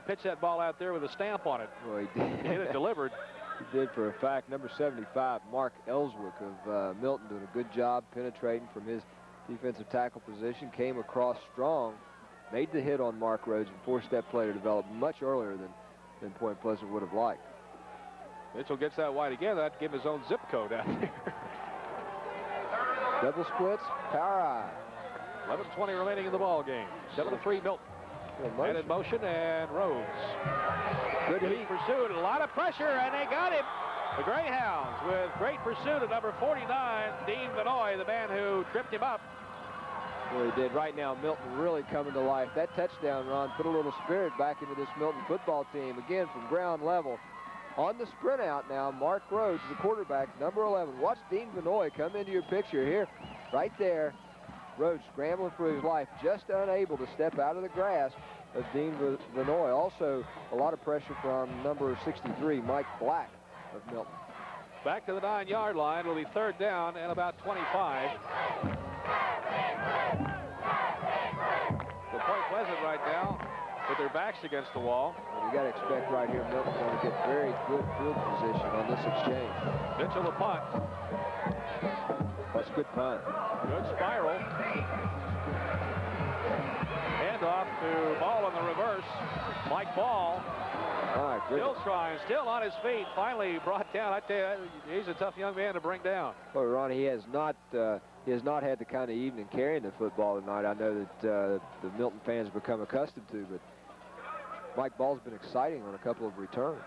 pitch that ball out there with a stamp on it. Well, he did. He hit it delivered. He did for a fact. Number 75, Mark Ellswick of Milton, doing a good job penetrating from his defensive tackle position. Came across strong, made the hit on Mark Rhodes, and forced that play to develop much earlier than Point Pleasant would have liked. Mitchell gets that wide again. That'd give him his own zip code out there. Double splits, power eye. 11:20 remaining in the ball game. 7-3 Milton. And in motion, and Rhodes. Good heat. Pursued, a lot of pressure, and they got him. The Greyhounds with great pursuit of number 49, Dean Vanoy, the man who tripped him up. Well, he did. Right now, Milton really coming to life. That touchdown run put a little spirit back into this Milton football team. Again, from ground level. On the sprint out now, Mark Rhodes, the quarterback, number 11. Watch Dean Vanoy come into your picture here. Right there. Rhodes scrambling for his life, just unable to step out of the grasp of Dean Vanoy. Also, a lot of pressure from number 63, Mike Black of Milton. Back to the 9-yard line. It'll be 3rd down and about 25. So Point Pleasant right now with their backs against the wall. And you got to expect right here Milton's going to get very good field position on this exchange. Mitchell the punt. That's a good punt. Good spiral. Handoff to Ball in the reverse. Mike Ball. Still trying, still on his feet. Finally brought down. I tell you, he's a tough young man to bring down. Well, Ronnie, he has not had the kind of evening carrying the football tonight. I know that the Milton fans have become accustomed to, but Mike Ball's been exciting on a couple of returns.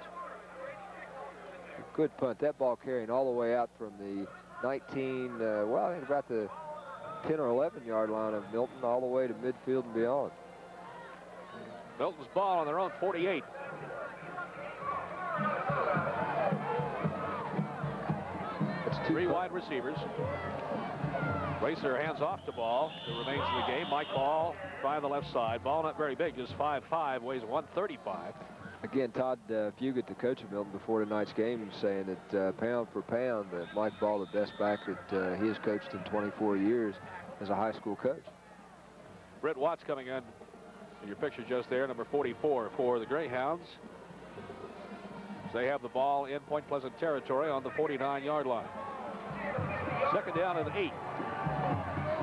Good punt. That ball carrying all the way out from the 19, well, I think about the 10 or 11-yard line of Milton all the way to midfield and beyond. Milton's ball on their own 48. That's 3 wide receivers. Racer hands off the ball. It remains in the game. Mike Ball by the left side. Ball not very big, just 5'5", weighs 135. Again, Todd Fugit, the coach of Milton before tonight's game, saying that pound for pound, Mike Ball, the best back that he has coached in 24 years as a high school coach. Britt Watts coming in your picture just there, number 44 for the Greyhounds. They have the ball in Point Pleasant territory on the 49-yard line. 2nd down and 8.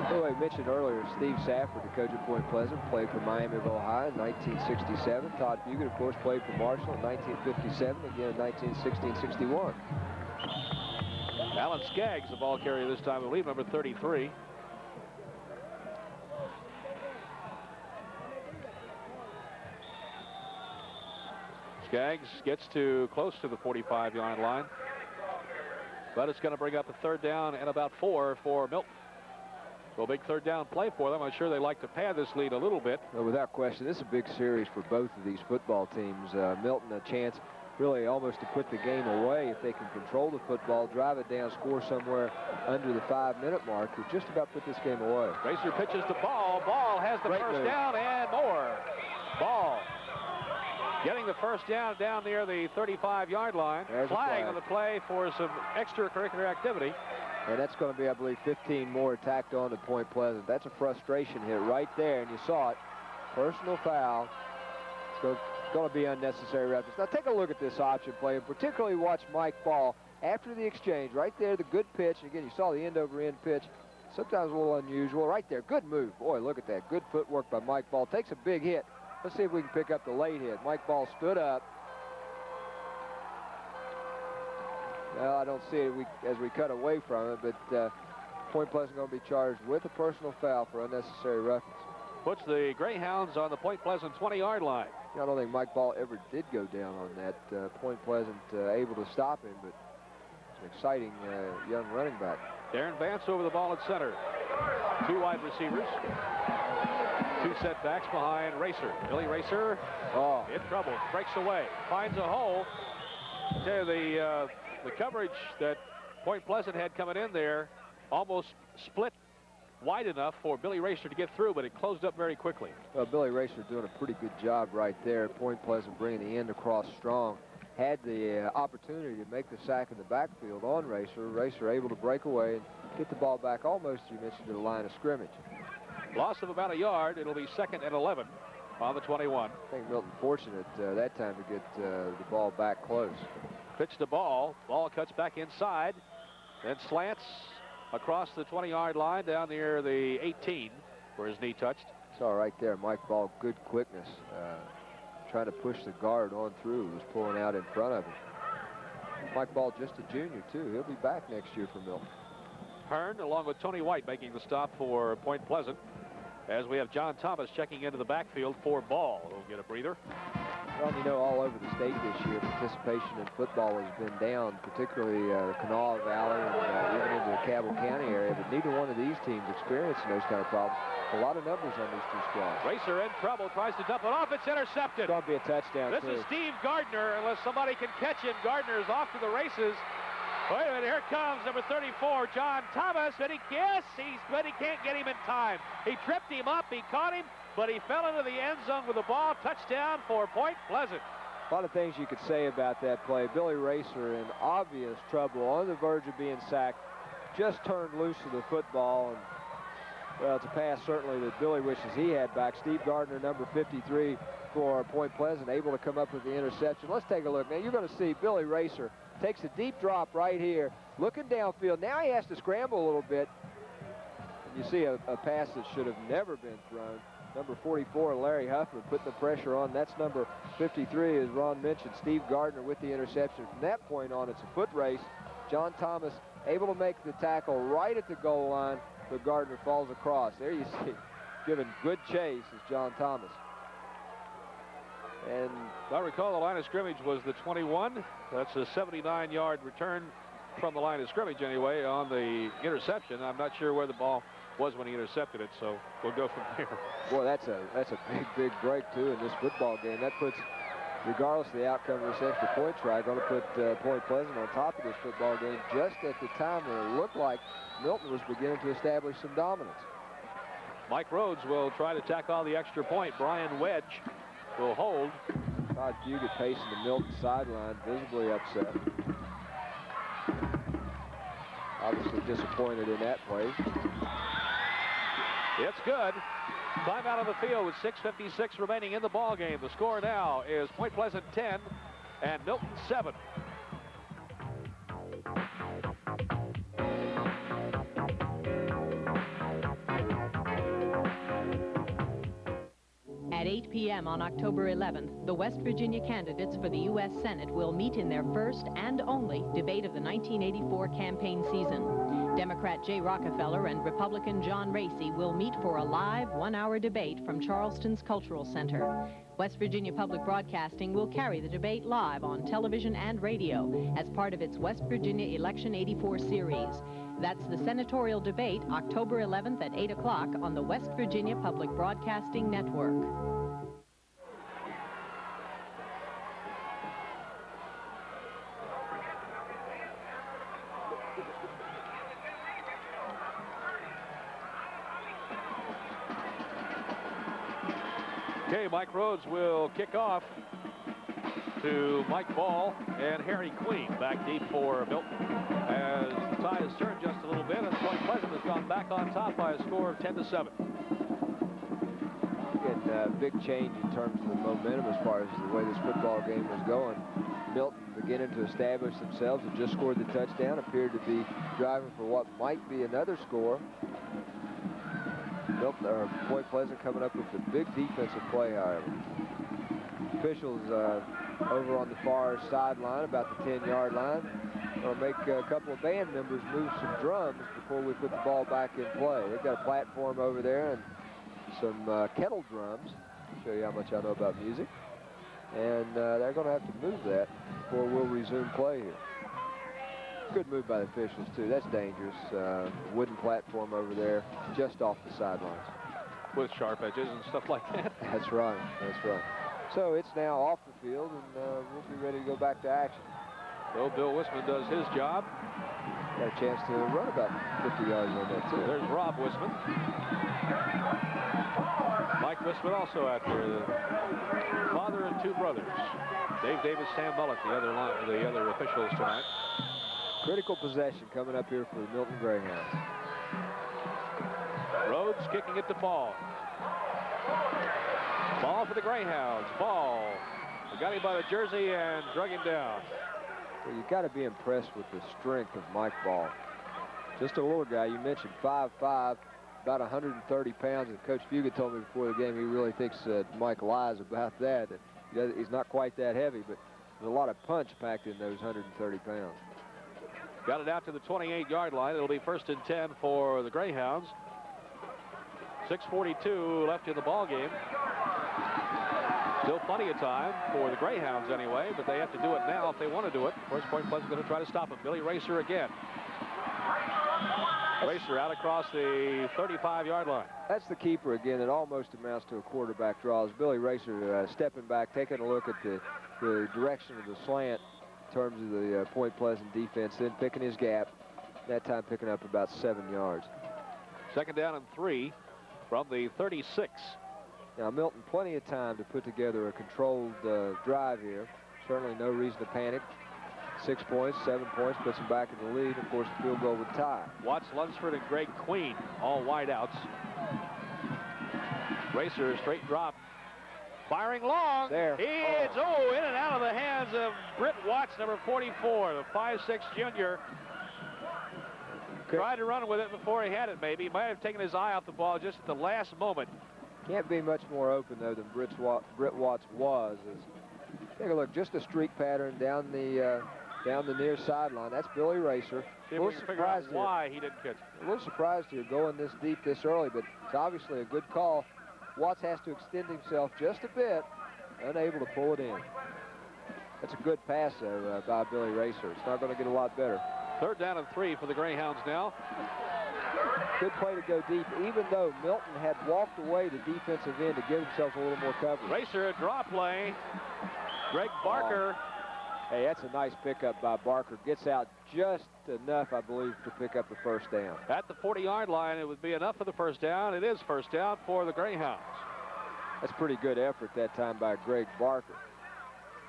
By the way, I mentioned earlier, Steve Safford, the coach at Point Pleasant, played for Miami of Ohio in 1967. Todd Fugit, of course, played for Marshall in 1957, again in 1960-61. Alan Skaggs, the ball carrier this time, I believe, number 33. Skaggs gets too close to the 45-yard line, but it's going to bring up a 3rd down and about 4 for Milton. So a big 3rd down play for them. I'm sure they like to pad this lead a little bit. Well, without question, this is a big series for both of these football teams. Milton a chance really almost to put the game away if they can control the football, drive it down, score somewhere under the 5-minute mark. Could just about put this game away. Racer pitches to Ball. Ball has the first down and more. Ball getting the first down near the 35-yard line. Flag on the play for some extracurricular activity. And that's going to be, I believe, 15 more tacked on to Point Pleasant. That's a frustration hit right there, and you saw it. Personal foul. It's going to be unnecessary roughness. Now take a look at this option play, and particularly watch Mike Ball after the exchange. Right there, the good pitch. Again, you saw the end-over-end pitch. Sometimes a little unusual. Right there, good move. Boy, look at that. Good footwork by Mike Ball. Takes a big hit. Let's see if we can pick up the late hit. Mike Ball stood up. Well, I don't see it as we cut away from it, but Point Pleasant going to be charged with a personal foul for unnecessary roughness. Puts the Greyhounds on the Point Pleasant 20-yard line. I don't think Mike Ball ever did go down on that. Point Pleasant able to stop him, but it's an exciting young running back. Darren Vance over the ball at center. 2 wide receivers. 2 setbacks behind Racer. Billy Racer in trouble. Breaks away. Finds a hole. I tell you, the coverage that Point Pleasant had coming in there almost split wide enough for Billy Racer to get through, but it closed up very quickly. Well, Billy Racer doing a pretty good job right there. Point Pleasant bringing the end across strong. Had the opportunity to make the sack in the backfield on Racer. Racer able to break away and get the ball back almost, you mentioned, to the line of scrimmage. Loss of about a yard. It'll be 2nd and 11 on the 21. I think Milton fortunate that time to get the ball back close. Pitch the ball. Ball cuts back inside. Then slants across the 20-yard line down near the 18 where his knee touched. Saw right there, Mike Ball, good quickness. Trying to push the guard on through. Was pulling out in front of him. Mike Ball just a junior, too. He'll be back next year for Milton. Hearn, along with Tony White, making the stop for Point Pleasant. As we have John Thomas checking into the backfield for Ball. He'll get a breather. Well, you know, all over the state this year, participation in football has been down, particularly the Kanawha Valley and even into the Cabell County area. But neither one of these teams experiencing those kind of problems. A lot of numbers on these two squads. Racer in trouble, tries to dump it off. It's intercepted. It's going to be a touchdown, This too. is Steve Gardner, unless somebody can catch him. Gardner's off to the races. Wait a minute, here comes number 34, John Thomas, but he can't get him in time. He tripped him up, he caught him, but he fell into the end zone with the ball. Touchdown for Point Pleasant. A lot of things you could say about that play. Billy Racer in obvious trouble, on the verge of being sacked, just turned loose of the football. And, well, it's a pass certainly that Billy wishes he had back. Steve Gardner, number 53 for Point Pleasant, able to come up with the interception. Let's take a look. Now, you're going to see Billy Racer takes a deep drop right here, looking downfield. Now he has to scramble a little bit. And you see a pass that should have never been thrown. Number 44, Larry Huffman, putting the pressure on. That's number 53, as Ron mentioned, Steve Gardner with the interception. From that point on, it's a foot race. John Thomas able to make the tackle right at the goal line, but Gardner falls across. There you see, giving good chase is John Thomas. And if I recall, the line of scrimmage was the 21. That's a 79-yard return from the line of scrimmage anyway on the interception. I'm not sure where the ball was when he intercepted it, so we'll go from here. Boy, that's a big break, too, in this football game. That puts, regardless of the outcome of this extra point try, going to put Point Pleasant on top of this football game just at the time when it looked like Milton was beginning to establish some dominance. Mike Rhodes will try to tack on the extra point. Brian Wedge will hold. Todd Fugit pacing the Milton sideline, visibly upset. Obviously disappointed in that play. It's good. Time out of the field with 6:56 remaining in the ball game. The score now is Point Pleasant 10 and Milton 7. At 8 p.m. on October 11th, the West Virginia candidates for the U.S. Senate will meet in their first and only debate of the 1984 campaign season. Democrat Jay Rockefeller and Republican John Racy will meet for a live one-hour debate from Charleston's Cultural Center. West Virginia Public Broadcasting will carry the debate live on television and radio as part of its West Virginia Election 84 series. That's the senatorial debate, October 11th at 8 o'clock on the West Virginia Public Broadcasting Network. Okay, Mike Rhodes will kick off to Mike Ball and Harry Queen back deep for Milton. As the tie has turned just a little bit, and Point Pleasant has gone back on top by a score of 10-7. And big change in terms of the momentum as far as the way this football game was going. Milton beginning to establish themselves and just scored the touchdown, appeared to be driving for what might be another score. Milton, or Point Pleasant coming up with a big defensive play, however. Officials over on the far sideline, about the 10-yard line, will make a couple of band members move some drums before we put the ball back in play. They've got a platform over there and some kettle drums. Show you how much I know about music. And they're going to have to move that before we'll resume play here. Good move by the officials, too. That's dangerous. Wooden platform over there, just off the sidelines. With sharp edges and stuff like that. That's right. That's right. So it's now off the field, and we'll be ready to go back to action. So Bill Wisman does his job. Got a chance to run about 50 yards on that, too. There's Rob Wisman. Mike Wisman also out there, the father and two brothers. Dave Davis, Sam Mullet, the other officials tonight. Critical possession coming up here for the Milton Greyhounds. Rhodes kicking it to Ball. Ball for the Greyhounds. Ball. They got him by the jersey and drug him down. Well, you got to be impressed with the strength of Mike Ball. Just a little guy. You mentioned 5'5", about 130 pounds. And Coach Fugit told me before the game he really thinks Mike lies about that. He's not quite that heavy, but there's a lot of punch packed in those 130 pounds. Got it out to the 28-yard line. It'll be 1st and 10 for the Greyhounds. 6:42 left in the ball game. Still plenty of time for the Greyhounds anyway, but they have to do it now if they want to do it. Of course, Point Pleasant's going to try to stop him. Billy Racer again. Racer out across the 35-yard line. That's the keeper again. It almost amounts to a quarterback draw. As Billy Racer stepping back, taking a look at the direction of the slant in terms of the Point Pleasant defense, then picking his gap. That time picking up about 7 yards. 2nd down and 3 from the 36. Now, Milton, plenty of time to put together a controlled drive here. Certainly no reason to panic. 6 points, 7 points, puts them back in the lead. Of course, the field goal would tie. Watts, Lunsford, and Greg Queen, all wideouts. Racer, straight drop. Firing long. There. It's, in and out of the hands of Britt Watts, number 44, the 5'6" junior. Tried to run with it before he had it, maybe. He might have taken his eye off the ball just at the last moment. Can't be much more open, though, than Britt Watts was. Take a look, just a streak pattern down the near sideline. That's Billy Racer. See if we can figure out why he didn't catch. A little surprised here going this deep this early, but it's obviously a good call. Watts has to extend himself just a bit, unable to pull it in. That's a good pass, though, by Billy Racer. It's not going to get a lot better. 3rd down and 3 for the Greyhounds now. Good play to go deep, even though Milton had walked away the defensive end to give themselves a little more coverage. Racer, a draw play. Greg Barker. Hey, that's a nice pickup by Barker. Gets out just enough, I believe, to pick up the 1st down. At the 40-yard line, it would be enough for the 1st down. It is 1st down for the Greyhounds. That's pretty good effort that time by Greg Barker.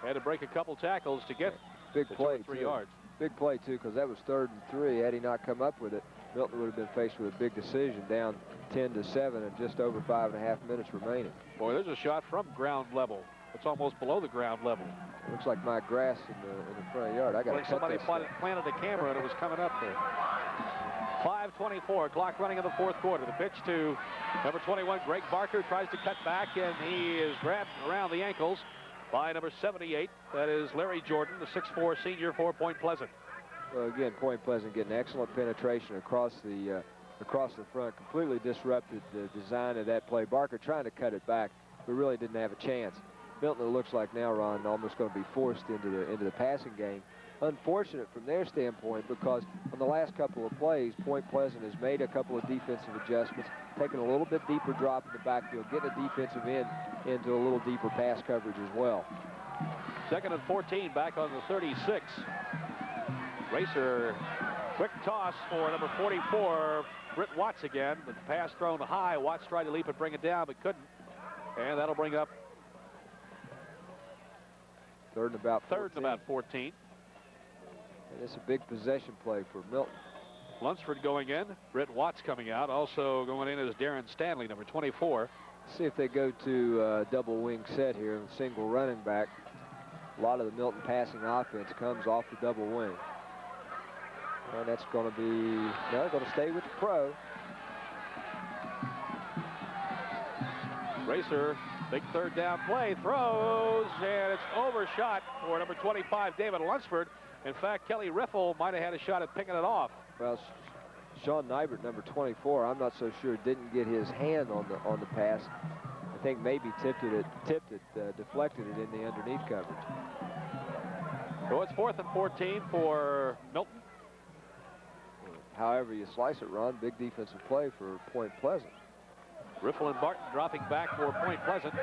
Had to break a couple tackles to get big play, 3 yards. Big play, too, because that was 3rd and 3. Had he not come up with it, Milton would have been faced with a big decision, down 10-7 and just over 5.5 minutes remaining. Boy, there's a shot from ground level. It's almost below the ground level. Looks like my grass in the front yard. I got like somebody planted a camera and it was coming up there. 5:24, clock running in the 4th quarter. The pitch to number 21, Greg Barker, tries to cut back, and he is grabbed around the ankles by number 78. That is Larry Jordan, the 6'4" senior for Point Pleasant. Well, again, Point Pleasant getting excellent penetration across the front. Completely disrupted the design of that play. Barker trying to cut it back, but really didn't have a chance. Milton, it looks like now, Ron, almost going to be forced into the passing game. Unfortunate from their standpoint, because on the last couple of plays, Point Pleasant has made a couple of defensive adjustments, taking a little bit deeper drop in the backfield, getting a defensive end into a little deeper pass coverage as well. 2nd and 14, back on the 36. Racer, quick toss for number 44, Britt Watts again. The pass thrown high. Watts tried to leap and bring it down, but couldn't. And that'll bring up 3rd and about 14. And it's a big possession play for Milton. Lunsford going in. Britt Watts coming out. Also going in is Darren Stanley, number 24. See if they go to double wing set here, single running back. A lot of the Milton passing offense comes off the double wing. And that's going to be, going to stay with the pro. Racer, big 3rd down play, throws, and it's overshot for number 25, David Lunsford. In fact, Kelly Riffle might have had a shot at picking it off. Well, Sean Nybert, number 24, I'm not so sure, didn't get his hand on the pass. I think maybe deflected it in the underneath coverage. So it's 4th and 14 for Milton. However you slice it, Ron, big defensive play for Point Pleasant. Riffle and Barton dropping back for Point Pleasant.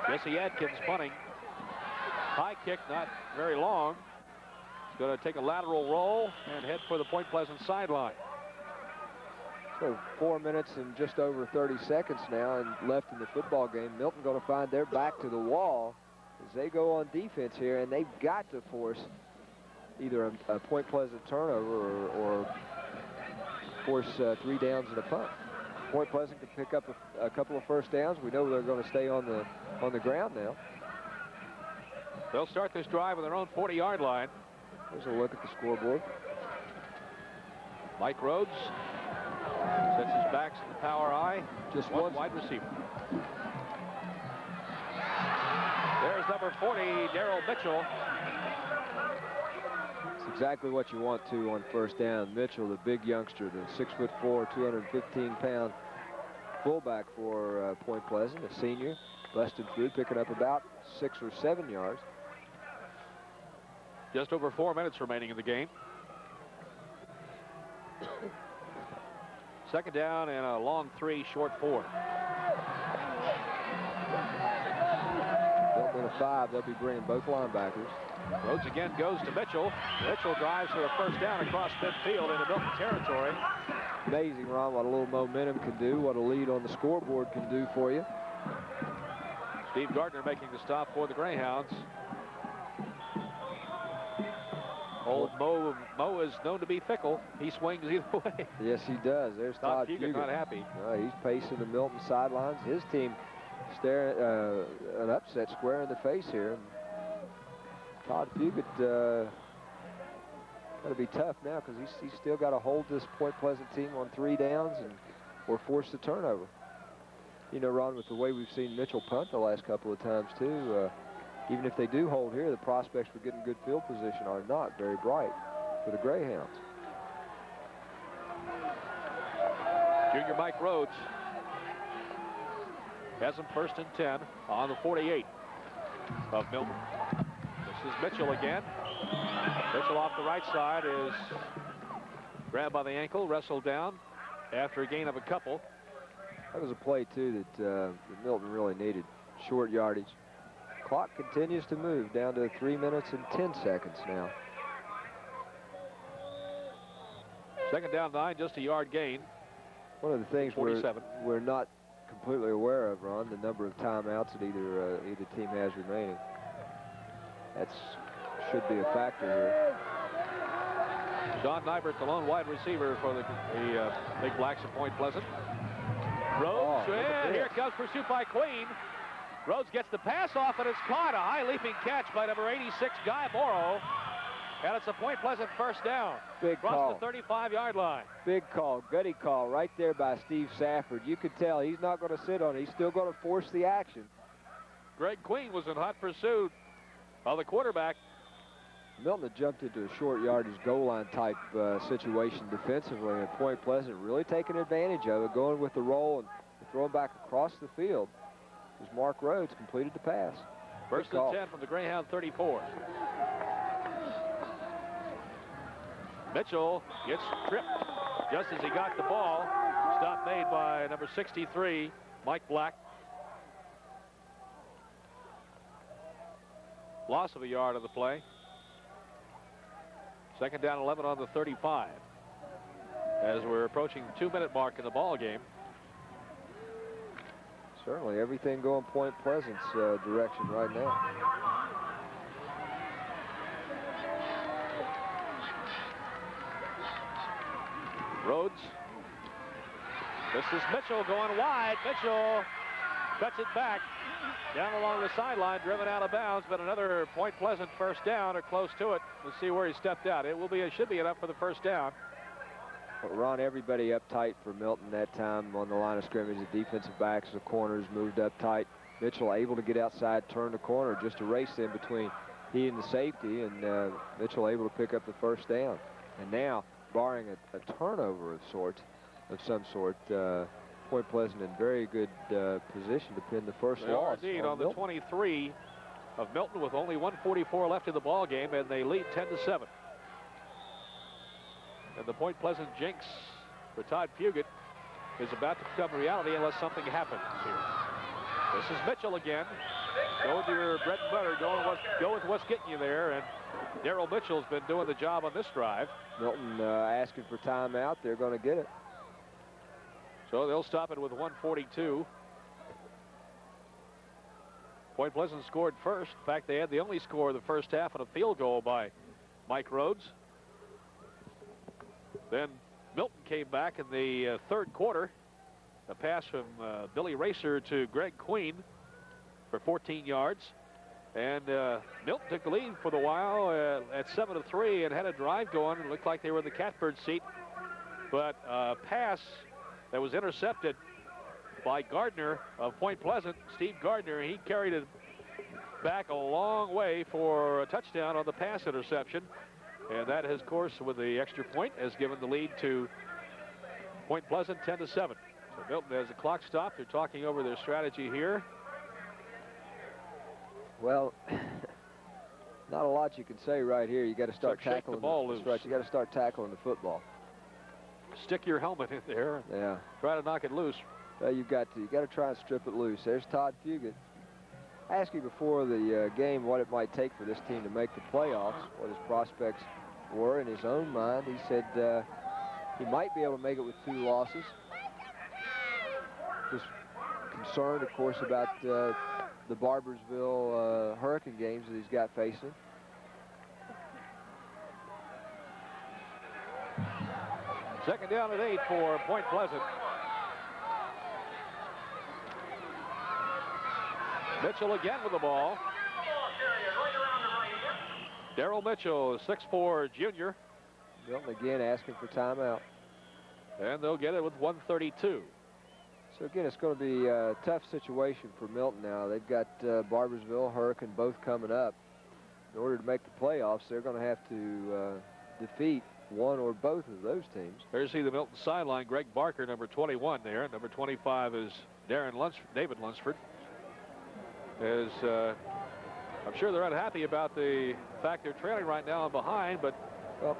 Jesse Adkins punting. High kick, not very long. going to take a lateral roll and head for the Point Pleasant sideline. So 4 minutes and just over 30 seconds now and left in the football game. Milton going to find their back to the wall as they go on defense here, and they've got to force either a Point Pleasant turnover or force 3 downs and a punt. Point Pleasant can pick up a couple of first downs. We know they're going to stay on the ground now. They'll start this drive on their own 40-yard line. There's a look at the scoreboard. Mike Rhodes sets his backs to the power I. Just one wide receiver. There's number 40, Darrell Mitchell. It's exactly what you want to on first down. Mitchell, the big youngster, the 6'4", 215-pound fullback for Point Pleasant, a senior, busted through, picking up about 6 or 7 yards. Just over 4 minutes remaining in the game. Second down and a long 3, short 4. Milton in a 5. They'll be bringing both linebackers. Rhodes again goes to Mitchell. Mitchell drives for a first down across midfield into Milton territory. Amazing, Ron, what a little momentum can do, what a lead on the scoreboard can do for you. Steve Gardner making the stop for the Greyhounds. Old Mo is known to be fickle. He swings either way. Yes, he does. There's Todd Fugate not happy. He's pacing the Milton sidelines. His team staring an upset square in the face here. Todd Fugate got to be tough now because he's still got to hold this Point Pleasant team on 3 downs or force the turnover. You know, Ron, with the way we've seen Mitchell punt the last couple of times too, even if they do hold here, the prospects for getting good field position are not very bright for the Greyhounds. Junior Mike Rhodes has him first and 10 on the 48 of Milton. This is Mitchell again. Mitchell off the right side is grabbed by the ankle, wrestled down after a gain of a couple. That was a play, too, that Milton really needed. Short yardage. Clock continues to move down to 3 minutes and 10 seconds now. Second down 9, just a yard gain. One of the things we're not completely aware of, Ron, the number of timeouts that either team has remaining. That should be a factor here. John Nybert, the lone wide receiver for the Big Blacks of Point Pleasant. Rhodes, and here comes pursuit by Queen. Rhodes gets the pass off, and it's caught. A high leaping catch by number 86, Guy Morrow. And it's a Point Pleasant first down. Big call. Across the 35-yard line. Big call, gutty call right there by Steve Safford. You could tell he's not going to sit on it. He's still going to force the action. Greg Queen was in hot pursuit of the quarterback. Milton had jumped into a short yardage goal line type situation defensively, and Point Pleasant really taking advantage of it, going with the roll and throwing back across the field as Mark Rhodes completed the pass. First and 10 from the Greyhound 34. Mitchell gets tripped just as he got the ball. Stop made by number 63, Mike Black. Loss of a yard of the play. Second down 11 on the 35. As we're approaching the 2-minute mark in the ball game. Certainly everything going Point Pleasant's direction right now. Rhodes. This is Mitchell going wide. Mitchell cuts it back down along the sideline, driven out of bounds, but another Point Pleasant first down or close to it. Let's see where he stepped out. It should be enough for the first down. Well, Ron, everybody up tight for Milton that time on the line of scrimmage. The defensive backs, the corners moved up tight. Mitchell able to get outside, turn the corner, just a race in between he and the safety, and Mitchell able to pick up the first down. And now, barring a turnover of some sort, Point Pleasant in very good position to pin the first loss. Indeed, on the 23 of Milton with only 1:44 left in the ball game, and they lead 10-7. And the Point Pleasant jinx for Todd Fugate is about to become reality unless something happens here. This is Mitchell again. Go with your bread and butter. Go with what's getting you there. And Darrell Mitchell's been doing the job on this drive. Milton asking for timeout. They're going to get it. So they'll stop it with 1:42. Point Pleasant scored first. In fact, they had the only score of the first half on a field goal by Mike Rhodes. Then Milton came back in the third quarter. A pass from Billy Racer to Greg Queen for 14 yards. And Milton took the lead for the while at 7-3 and had a drive going. It looked like they were in the catbird seat. But a pass that was intercepted by Gardner of Point Pleasant, Steve Gardner. He carried it back a long way for a touchdown on the pass interception. And that, of course, with the extra point, has given the lead to Point Pleasant 10-7. So Milton has the clock stopped. They're talking over their strategy here. Well, not a lot you can say right here. You got to start Shake tackling the ball loose. That's right. You got to start tackling the football. Stick your helmet in there. Yeah. Try to knock it loose. Well, you got to try and strip it loose. There's Todd Fugit. I asked you before the game what it might take for this team to make the playoffs, what his prospects were in his own mind. He said he might be able to make it with 2 losses. Just concerned, of course, about the Barbersville Hurricane games that he's got facing. Second down at 8 for Point Pleasant. Mitchell again with the ball. Darrell Mitchell, 6'4" junior. Milton again asking for timeout. And they'll get it with 1:32. So again, it's going to be a tough situation for Milton now. They've got Barbersville, Hurricane both coming up. In order to make the playoffs, they're going to have to defeat one or both of those teams. There's the Milton sideline. Greg Barker, number 21 there. Number 25 is David Lunsford. I'm sure they're unhappy about the fact they're trailing right now and behind, but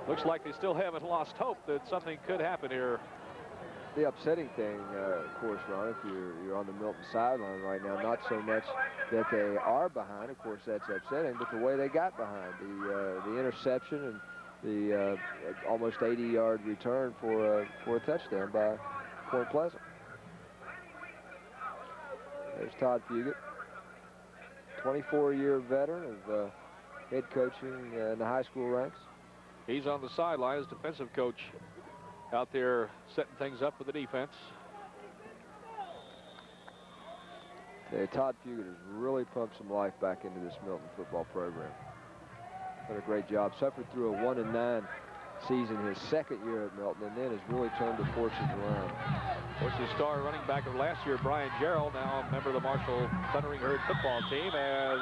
looks like they still haven't lost hope that something could happen here. The upsetting thing, of course, Ron, if you're on the Milton sideline right now, not so much that they are behind, of course that's upsetting, but the way they got behind, the interception and the almost 80-yard return for a touchdown by Point Pleasant. There's Todd Fugit, 24-year veteran of head coaching in the high school ranks. He's on the sideline as defensive coach out there setting things up for the defense. Todd Fugit has really pumped some life back into this Milton football program. Done a great job. Suffered through a 1-9 season his second year at Milton, and then has really turned the fortunes around. Of course, the star running back of last year, Brian Gerald, now a member of the Marshall Thundering Herd football team, as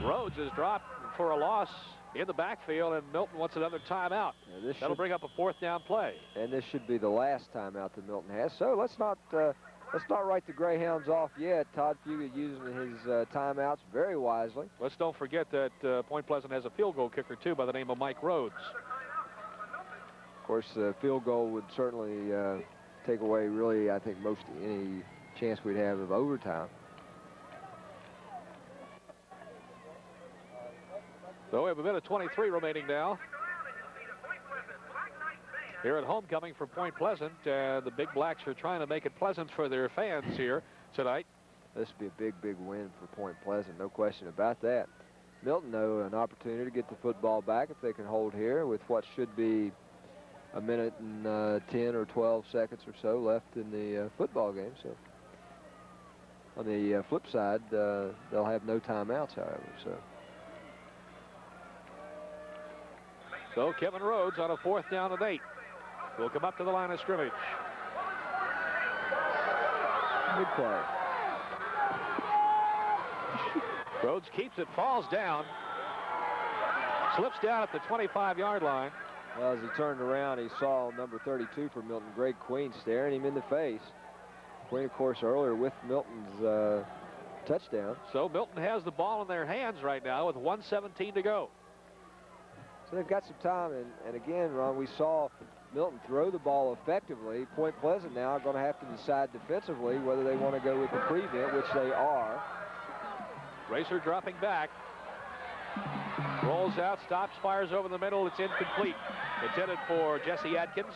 Rhodes is dropped for a loss in the backfield, and Milton wants another timeout. That'll bring up a 4th down play. And this should be the last timeout that Milton has. So let's not write the Greyhounds off yet. Todd Fugit using his timeouts very wisely. Let's don't forget that Point Pleasant has a field goal kicker too by the name of Mike Rhodes. Of course, the field goal would certainly take away really, I think, most any chance we'd have of overtime. So we have a minute 23 remaining now. Here at homecoming for Point Pleasant, the Big Blacks are trying to make it pleasant for their fans here tonight. This would be a big win for Point Pleasant, no question about that. Milton, though, an opportunity to get the football back if they can hold here with what should be a minute and 10 or 12 seconds or so left in the football game. So on the flip side, they'll have no timeouts, however. So Kevin Rhodes on a 4th down and 8 will come up to the line of scrimmage. Big play. Rhodes keeps it, falls down, slips down at the 25-yard line. Well, as he turned around, he saw number 32 for Milton, Greg Queen, staring him in the face. Queen, of course, earlier with Milton's touchdown. So Milton has the ball in their hands right now with 1:17 to go. So they've got some time, and again, Ron, we saw Milton throw the ball effectively. Point Pleasant now going to have to decide defensively whether they want to go with the prevent, which they are. Racer dropping back. Rolls out, stops, fires over the middle. It's incomplete. Intended for Jesse Atkins.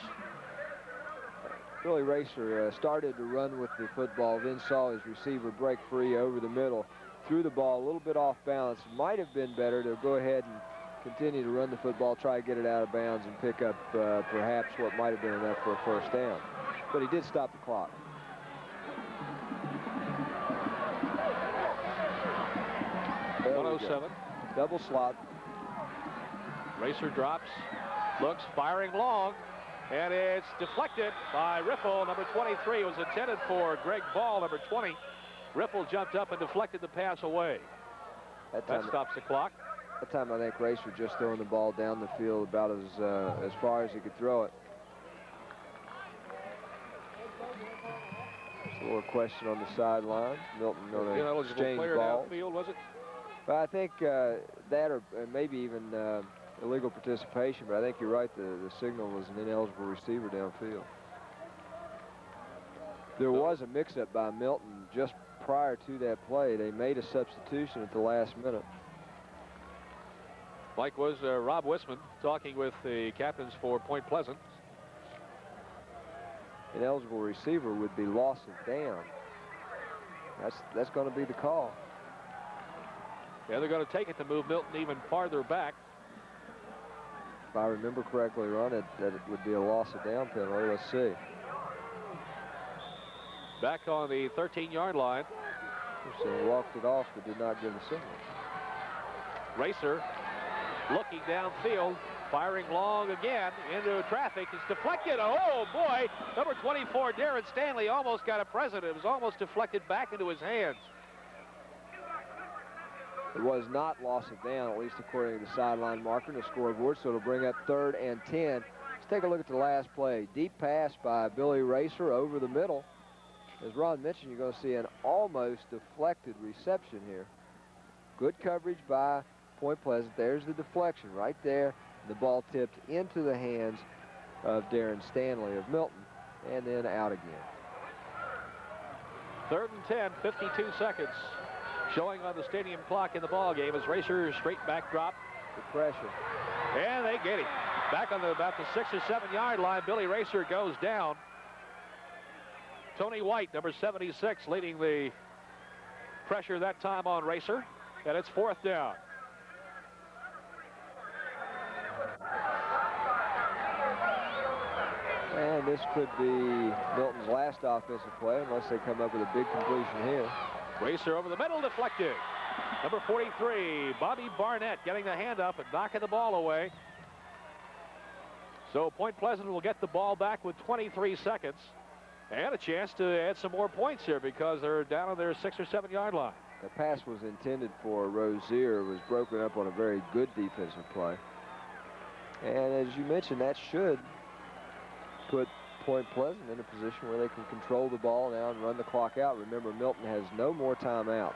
Billy Racer started to run with the football, then saw his receiver break free over the middle, threw the ball a little bit off balance. Might have been better to go ahead and continue to run the football, try to get it out of bounds and pick up perhaps what might have been enough for a first down. But he did stop the clock. There 107. Double slot. Racer drops, looks, firing long, and it's deflected by Riffle. Number 23 was intended for Greg Ball, number 20. Riffle jumped up and deflected the pass away. That stops the clock. That time I think Racer just throwing the ball down the field about as far as he could throw it. Just a little question on the sideline. Milton going to exchange balls. Downfield, was it? But I think that or maybe even illegal participation, but I think you're right. The signal was an ineligible receiver downfield. There was a mix-up by Milton just prior to that play. They made a substitution at the last minute. Mike was Rob Wisman talking with the captains for Point Pleasant. Ineligible receiver would be loss of down. That's going to be the call. Yeah, they're going to take it to move Milton even farther back. If I remember correctly, Ron, that it would be a loss of down penalty. Let's see. Back on the 13-yard line. So he walked it off but did not give a signal. Racer looking downfield, firing long again into traffic. It's deflected. Oh, boy. Number 24, Darren Stanley, almost got a present. It was almost deflected back into his hands. It was not loss of down, at least according to the sideline marker and the scoreboard, so it'll bring up 3rd and 10. Let's take a look at the last play. Deep pass by Billy Racer over the middle. As Ron mentioned, you're going to see an almost deflected reception here. Good coverage by Point Pleasant. There's the deflection right there. The ball tipped into the hands of Darren Stanley of Milton and then out again. 3rd and 10, 52 seconds. Showing on the stadium clock in the ball game as Racer straight back drop. Good pressure. And they get him. Back on about the 6 or 7 yard line, Billy Racer goes down. Tony White, number 76, leading the pressure that time on Racer. And it's 4th down. And this could be Milton's last offensive play unless they come up with a big completion here. Racer over the middle, deflected. Number 43, Bobby Barnett, getting the hand up and knocking the ball away. So Point Pleasant will get the ball back with 23 seconds and a chance to add some more points here because they're down on their 6 or 7 yard line. The pass was intended for Rozier, was broken up on a very good defensive play. And as you mentioned, that should put Point Pleasant in a position where they can control the ball now and run the clock out. Remember, Milton has no more timeouts.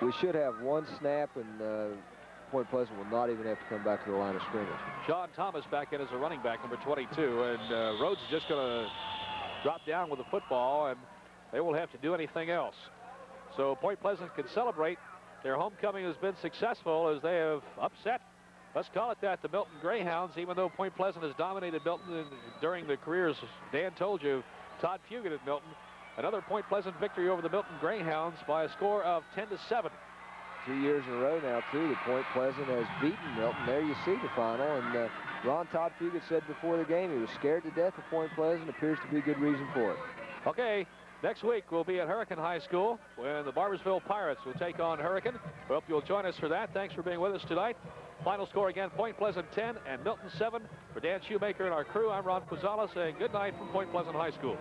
We should have one snap, and Point Pleasant will not even have to come back to the line of scrimmage. Sean Thomas back in as a running back, number 22, and Rhodes is just going to drop down with the football, and they won't have to do anything else. So Point Pleasant can celebrate. Their homecoming has been successful as they have upset, let's call it that, the Milton Greyhounds, even though Point Pleasant has dominated Milton during the careers, Dan told you, Todd Fugit at Milton. Another Point Pleasant victory over the Milton Greyhounds by a score of 10-7. 2 years in a row now, too, that Point Pleasant has beaten Milton. There you see the final. And Todd Fugit said before the game he was scared to death of Point Pleasant. Appears to be good reason for it. Okay, next week we'll be at Hurricane High School when the Barbersville Pirates will take on Hurricane. We hope you'll join us for that. Thanks for being with us tonight. Final score again, Point Pleasant 10 and Milton 7. For Dan Shoemaker and our crew, I'm Ron Quazala saying good night from Point Pleasant High School.